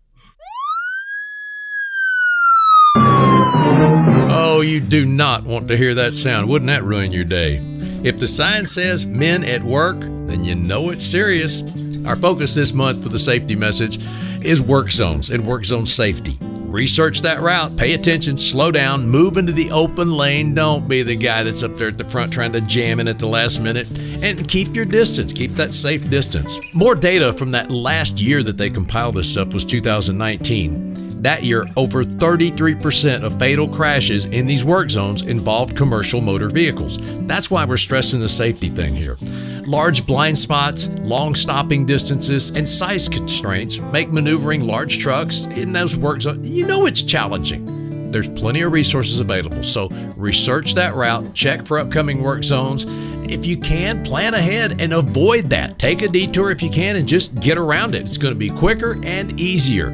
Oh, you do not want to hear that sound. Wouldn't that ruin your day? If the sign says men at work, then you know it's serious. Our focus this month for the safety message is work zones and work zone safety. Research that route, pay attention, slow down, move into the open lane. Don't be the guy that's up there at the front trying to jam in at the last minute. And keep your distance, keep that safe distance. More data from that last year that they compiled this stuff was 2019. That year, over 33% of fatal crashes in these work zones involved commercial motor vehicles. That's why we're stressing the safety thing here. Large blind spots, long stopping distances, and size constraints make maneuvering large trucks in those work zones, it's challenging. There's plenty of resources available, so research that route, check for upcoming work zones. If you can, plan ahead and avoid that. Take a detour if you can and just get around it. It's going to be quicker and easier.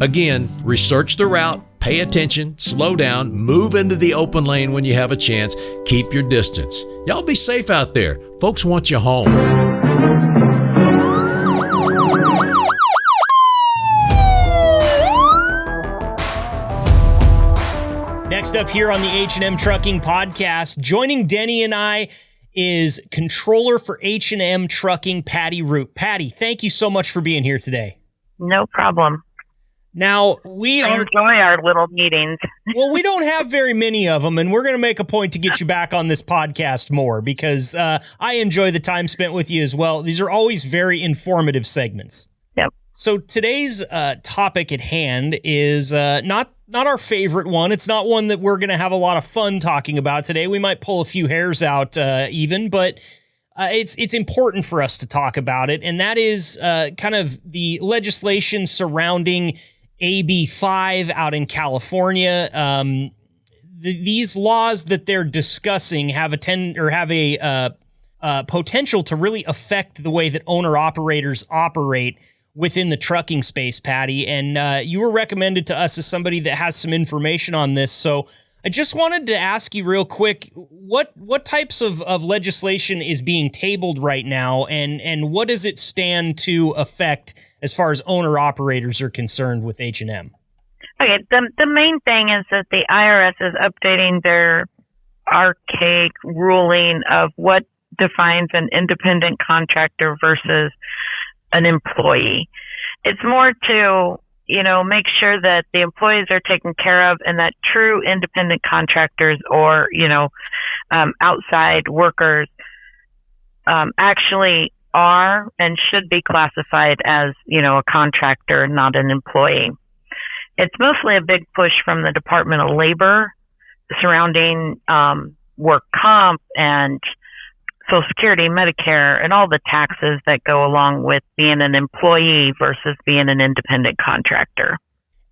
Again, research the route, pay attention, slow down, move into the open lane when you have a chance, keep your distance. Y'all be safe out there. Folks want you home. Next up here on the H&M Trucking Podcast, joining Denny and I is Controller for H&M Trucking Patty Rupp. Patty, thank you so much for being here today. No problem. Now, I enjoy our little meetings. Well, we don't have very many of them, and we're going to make a point to get you back on this podcast more because I enjoy the time spent with you as well. These are always very informative segments. Yep. So today's topic at hand is not our favorite one. It's not one that we're going to have a lot of fun talking about today. We might pull a few hairs out even, but it's important for us to talk about it, and that is kind of the legislation surrounding AB 5 out in California. These laws that they're discussing have a potential to really affect the way that owner-operators operate within the trucking space, Patty. And you were recommended to us as somebody that has some information on this. So I just wanted to ask you real quick, what types of legislation is being tabled right now, and what does it stand to affect as far as owner-operators are concerned with H&M? Okay, the main thing is that the IRS is updating their archaic ruling of what defines an independent contractor versus an employee. It's more to make sure that the employees are taken care of and that true independent contractors or, outside workers actually are and should be classified as, a contractor, not an employee. It's mostly a big push from the Department of Labor surrounding work comp and Social Security, Medicare, and all the taxes that go along with being an employee versus being an independent contractor.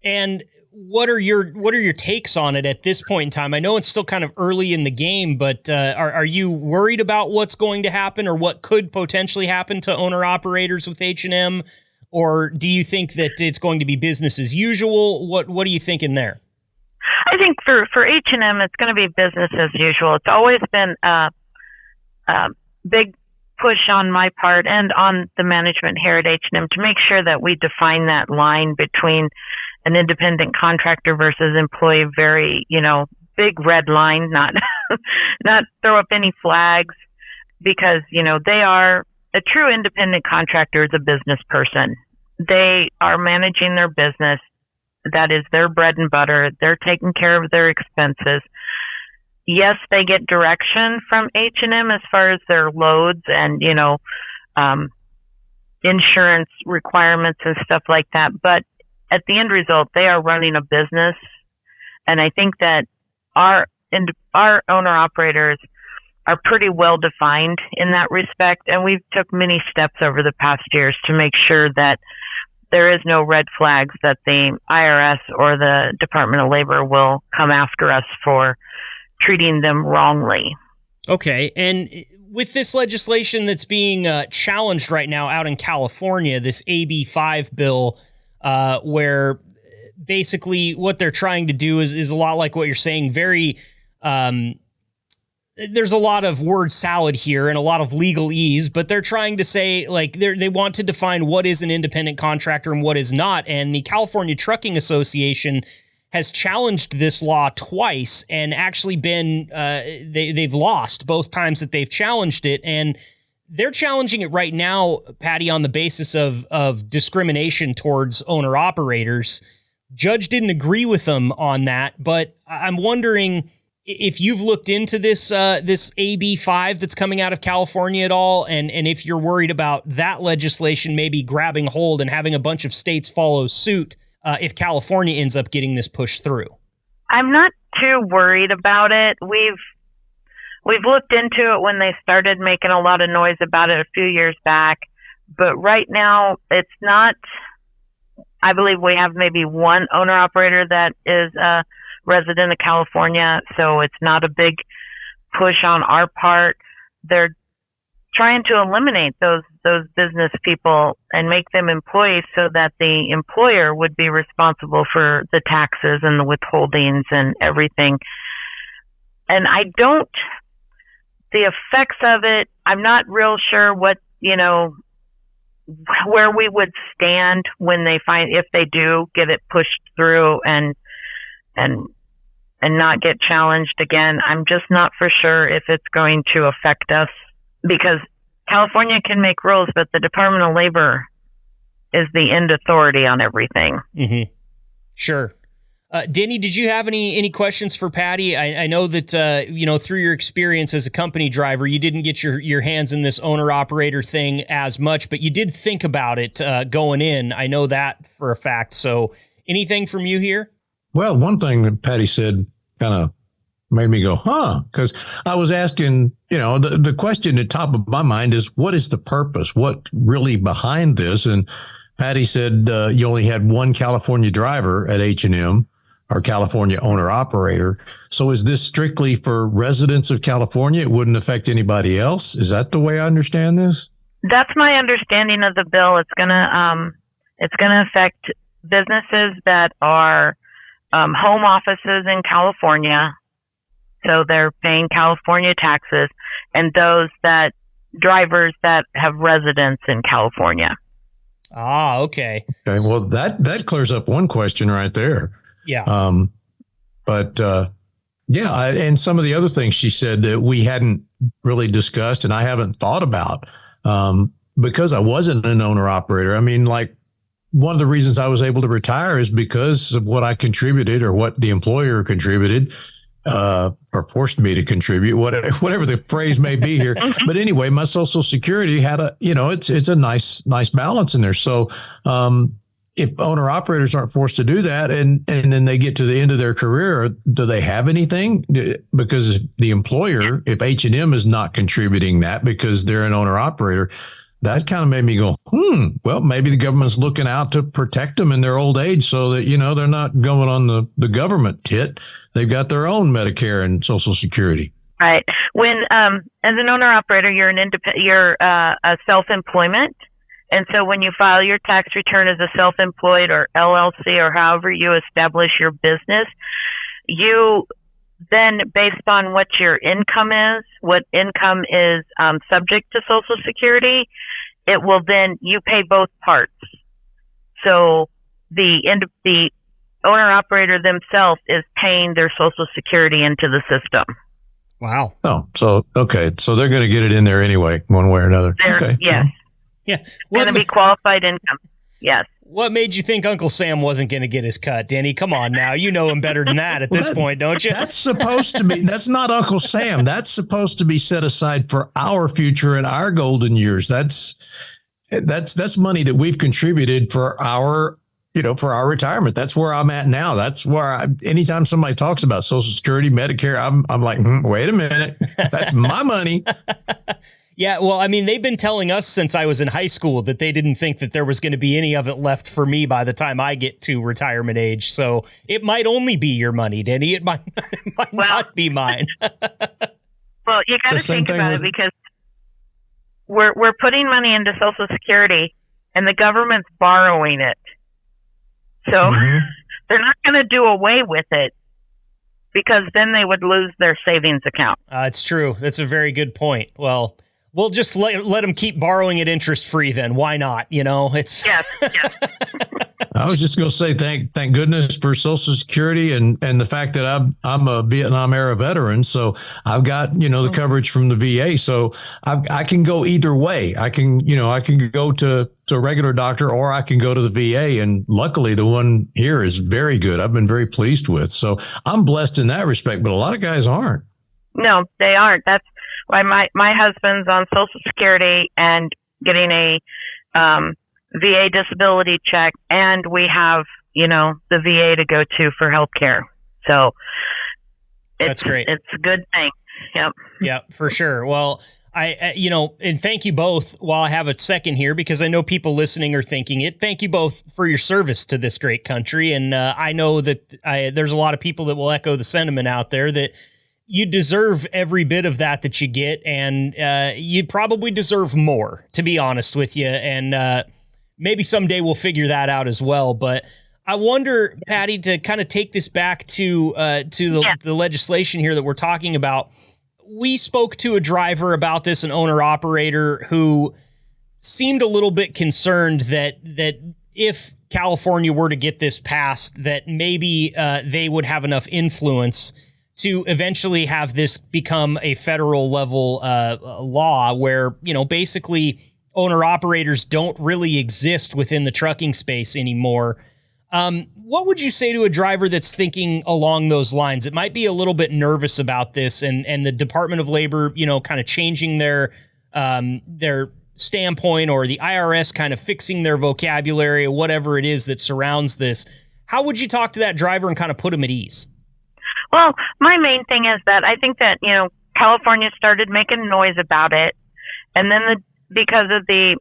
And what are your takes on it at this point in time? I know it's still kind of early in the game, but are you worried about what's going to happen or what could potentially happen to owner-operators with H&M? Or do you think that it's going to be business as usual? What are you thinking there? I think for H&M, it's going to be business as usual. It's always been big push on my part and on the management here at H&M to make sure that we define that line between an independent contractor versus employee. Very, big red line, not throw up any flags, because, they are a true independent contractor is a business person. They are managing their business. That is their bread and butter. They're taking care of their expenses. Yes, they get direction from H&M as far as their loads and, insurance requirements and stuff like that. But at the end result, they are running a business. And I think that our owner-operators are pretty well defined in that respect. And we've took many steps over the past years to make sure that there is no red flags that the IRS or the Department of Labor will come after us for treating them wrongly. Okay. And with this legislation that's being challenged right now out in California, this AB 5 bill, where basically what they're trying to do is a lot like what you're saying. Very, there's a lot of word salad here and a lot of legalese, but they're trying to say, like, they want to define what is an independent contractor and what is not. And the California Trucking Association has challenged this law twice and actually been they've lost both times that they've challenged it. And they're challenging it right now, Patty, on the basis of discrimination towards owner-operators. Judge didn't agree with them on that, but I'm wondering if you've looked into this AB 5 that's coming out of California at all, and if you're worried about that legislation maybe grabbing hold and having a bunch of states follow suit if California ends up getting this pushed through. I'm not too worried about it. We've looked into it when they started making a lot of noise about it a few years back, but right now it's not. I believe we have maybe one owner-operator that is a resident of California, so it's not a big push on our part. They're trying to eliminate those business people and make them employees so that the employer would be responsible for the taxes and the withholdings and everything. And the effects of it, I'm not real sure what, where we would stand when if they do get it pushed through and not get challenged again. I'm just not for sure if it's going to affect us, because California can make rules, but the Department of Labor is the end authority on everything. Mm-hmm. Sure. Denny, did you have any questions for Patty? I know that, through your experience as a company driver, you didn't get your hands in this owner-operator thing as much, but you did think about it going in. I know that for a fact. So anything from you here? Well, one thing that Patty said kind of made me go, because I was asking, the question at the top of my mind is, what is the purpose? What really behind this? And Patty said you only had one California driver at H&M, or California owner-operator. So is this strictly for residents of California? It wouldn't affect anybody else? Is that the way I understand this? That's my understanding of the bill. It's gonna affect businesses that are home offices in California, so they're paying California taxes, and those drivers that have residence in California. Ah, okay. Okay. Well, that clears up one question right there. Yeah. And some of the other things she said that we hadn't really discussed and I haven't thought about because I wasn't an owner operator. I mean, like, one of the reasons I was able to retire is because of what I contributed, or what the employer contributed, or forced me to contribute, whatever the phrase may be here. But anyway, my Social Security had it's a nice balance in there. So, if owner operators aren't forced to do that, and then they get to the end of their career, do they have anything? Because the employer, if H&M is not contributing that because they're an owner operator, that kind of made me go, well, maybe the government's looking out to protect them in their old age so that, they're not going on the government tit. They've got their own Medicare and Social Security. Right. When, as an owner operator, you're a self-employment. And so when you file your tax return as a self-employed or LLC, or however you establish your business, you then, based on what your income is, subject to Social Security, it will then, you pay both parts. So the owner operator themselves is paying their Social Security into the system. Wow. Oh, so, okay. So they're going to get it in there anyway, one way or another. Okay. Yes. Yeah. Going to be qualified income. Yes. What made you think Uncle Sam wasn't going to get his cut, Denny? Come on now. You know him better than that at this point, don't you? That's supposed to be, that's not Uncle Sam. That's supposed to be set aside for our future and our golden years. That's money that we've contributed for our retirement. That's where I'm at now. That's where anytime somebody talks about Social Security, Medicare, I'm like, wait a minute. That's my money. Yeah, well, I mean, they've been telling us since I was in high school that they didn't think that there was going to be any of it left for me by the time I get to retirement age. So it might only be your money, Denny. It might not be mine. Well, you got to think about it, because we're putting money into Social Security and the government's borrowing it. So they're not going to do away with it, because then they would lose their savings account. It's true. That's a very good point. Well, we'll just let them keep borrowing it interest free then. Why not? It's yes. I was just going to say thank goodness for Social Security and the fact that I'm a Vietnam era veteran, so I've got the coverage from the VA, so I can go either way. I can go to a regular doctor, or I can go to the VA, and luckily the one here is very good. I've been very pleased with, so I'm blessed in that respect. But a lot of guys aren't. No, they aren't. That's why my husband's on Social Security and getting a VA disability check, and we have, the VA to go to for healthcare. So that's great. It's a good thing. Yep. Yeah, for sure. Well, and thank you both while I have a second here, because I know people listening are thinking it. Thank you both for your service to this great country. And I know that there's a lot of people that will echo the sentiment out there that you deserve every bit of that you get. And you probably deserve more, to be honest with you. And maybe someday we'll figure that out as well. But I wonder, Patty, to kind of take this back to the legislation here that we're talking about. We spoke to a driver about this, an owner-operator, who seemed a little bit concerned that if California were to get this passed, that maybe they would have enough influence to eventually have this become a federal level law where, basically owner-operators don't really exist within the trucking space anymore. What would you say to a driver that's thinking along those lines? It might be a little bit nervous about this, and the Department of Labor, kind of changing their standpoint, or the IRS kind of fixing their vocabulary, or whatever it is that surrounds this. How would you talk to that driver and kind of put him at ease? Well, my main thing is that I think that, California started making noise about it, and then because of the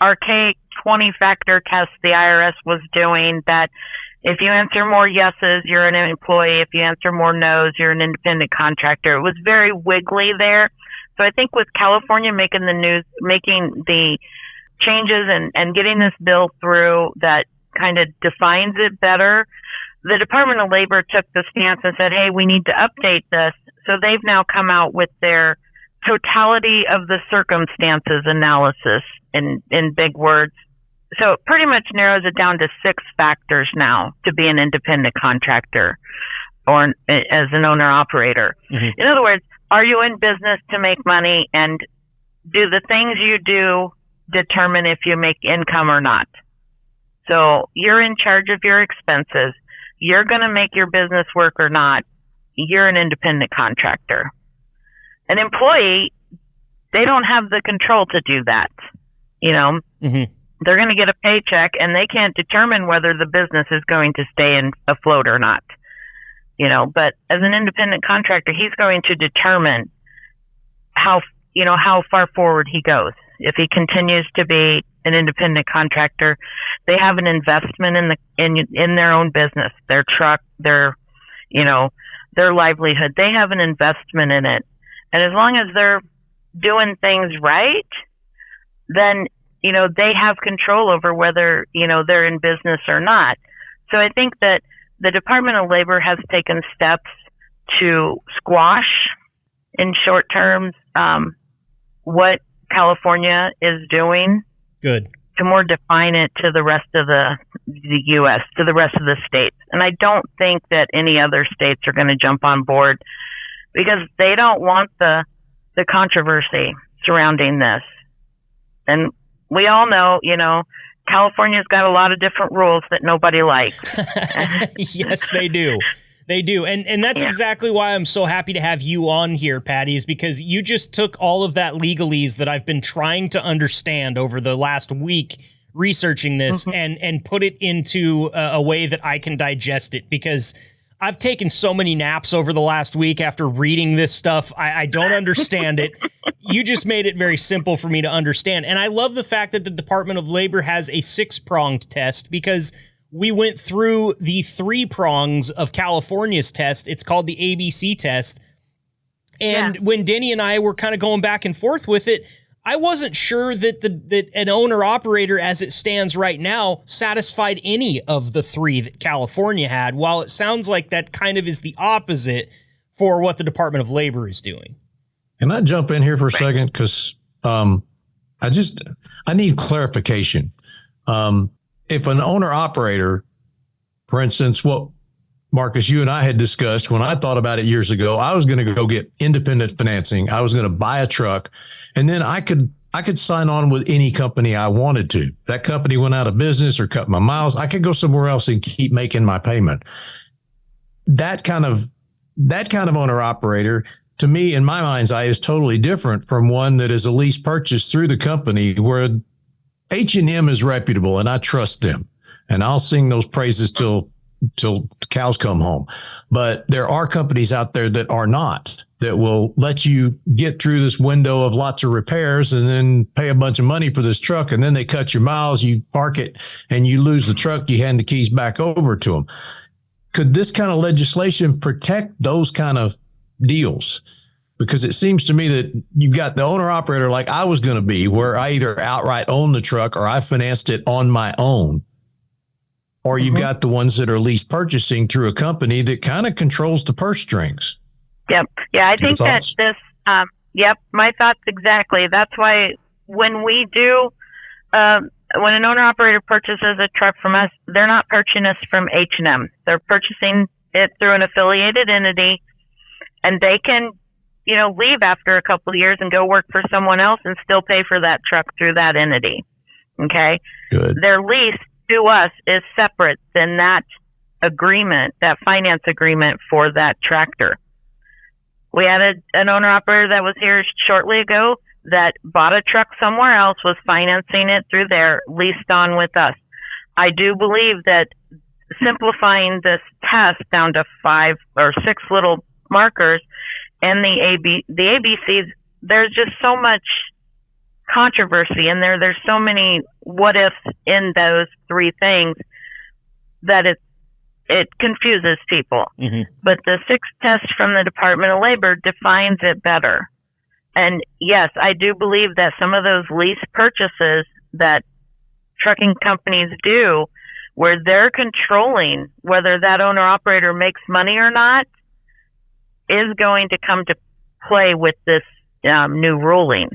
archaic 20-factor test the IRS was doing, that if you answer more yeses, you're an employee. If you answer more nos, you're an independent contractor. It was very wiggly there. So I think with California making the news, making the changes and getting this bill through that kind of defines it better, the Department of Labor took the stance and said, hey, we need to update this. So they've now come out with their totality of the circumstances analysis in big words. So it pretty much narrows it down to 6 factors now to be an independent contractor or as an owner operator. Mm-hmm. In other words, are you in business to make money, and do the things you do determine if you make income or not? So you're in charge of your expenses. You're going to make your business work or not. You're an independent contractor. An employee, they don't have the control to do that. Mm-hmm. They're going to get a paycheck, and they can't determine whether the business is going to stay afloat or not. But as an independent contractor, he's going to determine how far forward he goes. If he continues to be an independent contractor, they have an investment in their own business, their truck, their livelihood. They have an investment in it. And as long as they're doing things right, then, they have control over whether, they're in business or not. So I think that the Department of Labor has taken steps to squash, in short terms, what California is doing. Good. To more define it to the rest of the U.S., to the rest of the states. And I don't think that any other states are going to jump on board, because they don't want the controversy surrounding this. And we all know, California's got a lot of different rules that nobody likes. Yes, they do. They do. And that's exactly why I'm so happy to have you on here, Patty, is because you just took all of that legalese that I've been trying to understand over the last week researching this, mm-hmm. and put it into a way that I can digest it, because I've taken so many naps over the last week after reading this stuff. I don't understand it. You just made it very simple for me to understand. And I love the fact that the Department of Labor has a 6-pronged test, because we went through the 3 prongs of California's test. It's called the ABC test. And when Denny and I were kind of going back and forth with it, I wasn't sure that an owner-operator, as it stands right now, satisfied any of the 3 that California had, while it sounds like that kind of is the opposite for what the Department of Labor is doing. Can I jump in here for a second? Because I need clarification. if an owner operator, for instance, what Marcus, you and I had discussed when I thought about it years ago, I was going to go get independent financing. I was going to buy a truck, and then I could sign on with any company I wanted to. That company went out of business or cut my miles, I could go somewhere else and keep making my payment. That kind of owner operator, to me, in my mind's eye, is totally different from one that is a lease purchase through the company, where H&M is reputable and I trust them, and I'll sing those praises till cows come home. But there are companies out there that are not, that will let you get through this window of lots of repairs and then pay a bunch of money for this truck. And then they cut your miles, you park it, and you lose the truck. You hand the keys back over to them. Could this kind of legislation protect those kind of deals? Because it seems to me that you've got the owner operator like I was going to be, where I either outright own the truck or I financed it on my own. Or you've got the ones that are lease purchasing through a company that kind of controls the purse strings. Yep. Yeah, I think that this, my thoughts exactly. That's why when we do, when an owner-operator purchases a truck from us, they're not purchasing us from H&M. They're purchasing it through an affiliated entity, and they can, leave after a couple of years and go work for someone else and still pay for that truck through that entity. Okay? Good. Their lease to us is separate than that agreement, that finance agreement for that tractor. We had an owner operator that was here shortly ago that bought a truck somewhere else, was financing it through there, leased on with us. I do believe that simplifying this test down to 5 or 6 little markers and the ABCs, there's just so much controversy in there. There's so many what ifs in those 3 things that it confuses people. Mm-hmm. But the 6th test from the Department of Labor defines it better. And yes, I do believe that some of those lease purchases that trucking companies do, where they're controlling whether that owner operator makes money or not, is going to come to play with this new ruling.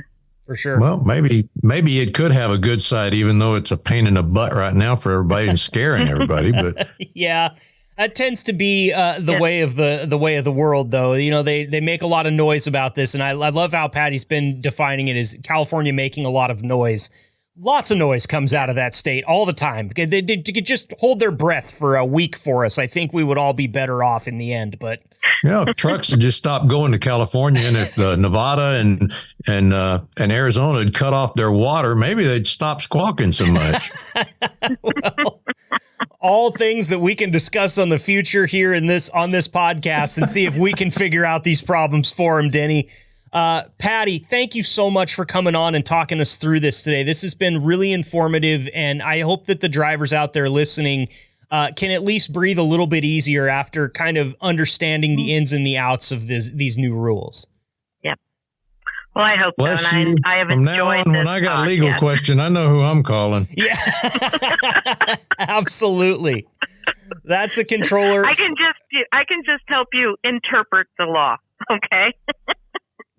For sure. Well, maybe it could have a good side, even though it's a pain in the butt right now for everybody and scaring everybody. But yeah, that tends to be the way of the world, though. They make a lot of noise about this, and I love how Patty's been defining it as California making a lot of noise. Lots of noise comes out of that state all the time. They could just hold their breath for a week for us. I think we would all be better off in the end. But if trucks had just stopped going to California, and if Nevada and Arizona had cut off their water, maybe they'd stop squawking so much. Well, all things that we can discuss on the future here on this podcast and see if we can figure out these problems for them, Denny. Patty, thank you so much for coming on and talking us through this today. This has been really informative, and I hope that the drivers out there listening can at least breathe a little bit easier after kind of understanding the ins and the outs of these new rules. Yep. Well, I hope Bless so. And I have From enjoyed now on, when I got a legal question, I know who I'm calling. Yeah, absolutely. That's a controller. I can just help you interpret the law. Okay.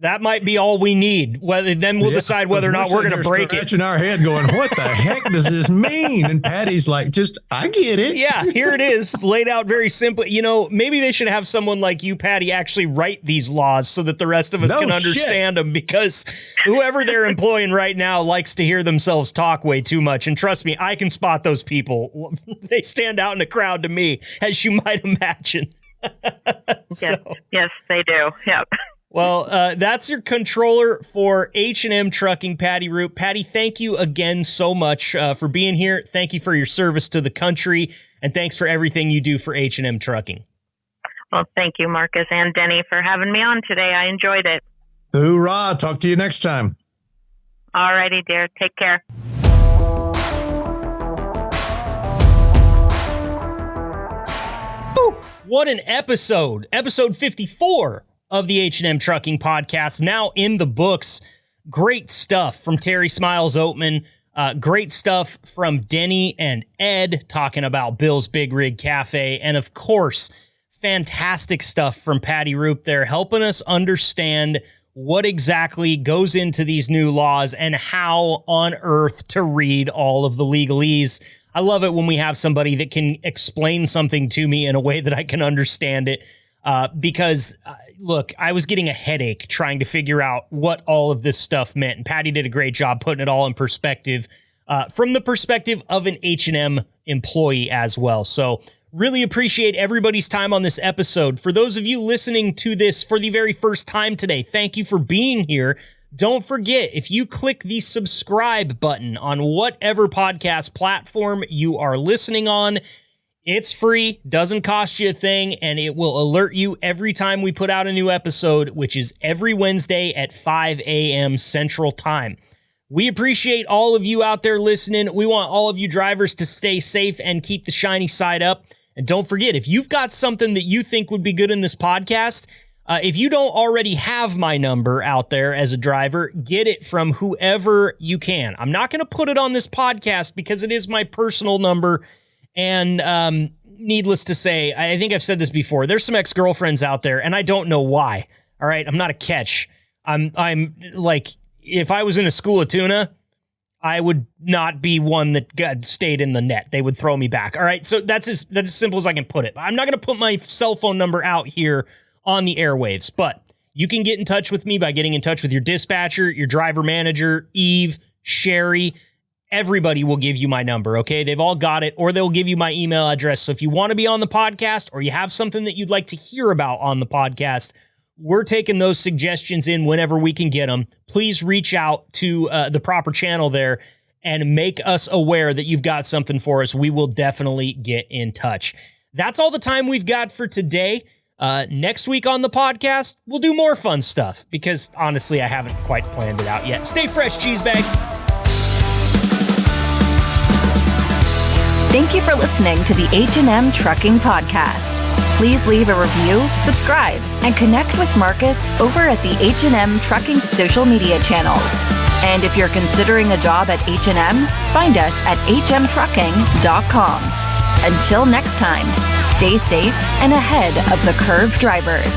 That might be all we need. Then we'll decide whether or not we're going to break it. Scratching our head going, what the heck does this mean? And Patty's like, I get it. Yeah, here it is, laid out very simply. Maybe they should have someone like you, Patty, actually write these laws so that the rest of us can understand them, because whoever they're employing right now likes to hear themselves talk way too much. And trust me, I can spot those people. They stand out in a crowd to me, as you might imagine. Yes, they do. Yep. Well, that's your controller for H&M Trucking, Patty Rupp. Patty, thank you again so much for being here. Thank you for your service to the country, and thanks for everything you do for H&M Trucking. Well, thank you, Marcus and Denny, for having me on today. I enjoyed it. Hoorah. Talk to you next time. All righty, dear. Take care. Woo! What an episode. Episode 54. Of the H&M Trucking Podcast, now in the books. Great stuff from Terry Smiles Oatman. Great stuff from Denny and Ed talking about Bill's Big Rig Cafe. And of course, fantastic stuff from Patty Rupp there, helping us understand what exactly goes into these new laws and how on earth to read all of the legalese. I love it when we have somebody that can explain something to me in a way that I can understand it. Because look, I was getting a headache trying to figure out what all of this stuff meant. And Patty did a great job putting it all in perspective, from the perspective of an H&M employee as well. So really appreciate everybody's time on this episode. For those of you listening to this for the very first time today, thank you for being here. Don't forget, if you click the subscribe button on whatever podcast platform you are listening on, it's free, doesn't cost you a thing, and it will alert you every time we put out a new episode, which is every Wednesday at 5 a.m. Central Time. We appreciate all of you out there listening. We want all of you drivers to stay safe and keep the shiny side up. And don't forget, if you've got something that you think would be good in this podcast, if you don't already have my number out there as a driver, get it from whoever you can. I'm not going to put it on this podcast because it is my personal number. And needless to say, I think I've said this before, there's some ex-girlfriends out there, and I don't know why. All right, I'm not a catch. I'm like, if I was in a school of tuna, I would not be one that stayed in the net. They would throw me back. All right, so that's as simple as I can put it. I'm not going to put my cell phone number out here on the airwaves, but you can get in touch with me by getting in touch with your dispatcher, your driver manager, Eve, Sherry. Everybody will give you my number, okay? They've all got it, or they'll give you my email address. So if you want to be on the podcast or you have something that you'd like to hear about on the podcast, we're taking those suggestions in whenever we can get them. Please reach out to the proper channel there and make us aware that you've got something for us. We will definitely get in touch. That's all the time we've got for today. Next week on the podcast, we'll do more fun stuff because honestly, I haven't quite planned it out yet. Stay fresh, cheese bags. Thank you for listening to the H&M Trucking Podcast. Please leave a review, subscribe, and connect with Marcus over at the H&M Trucking social media channels. And if you're considering a job at H&M, find us at hmtrucking.com. Until next time, stay safe and ahead of the curve drivers.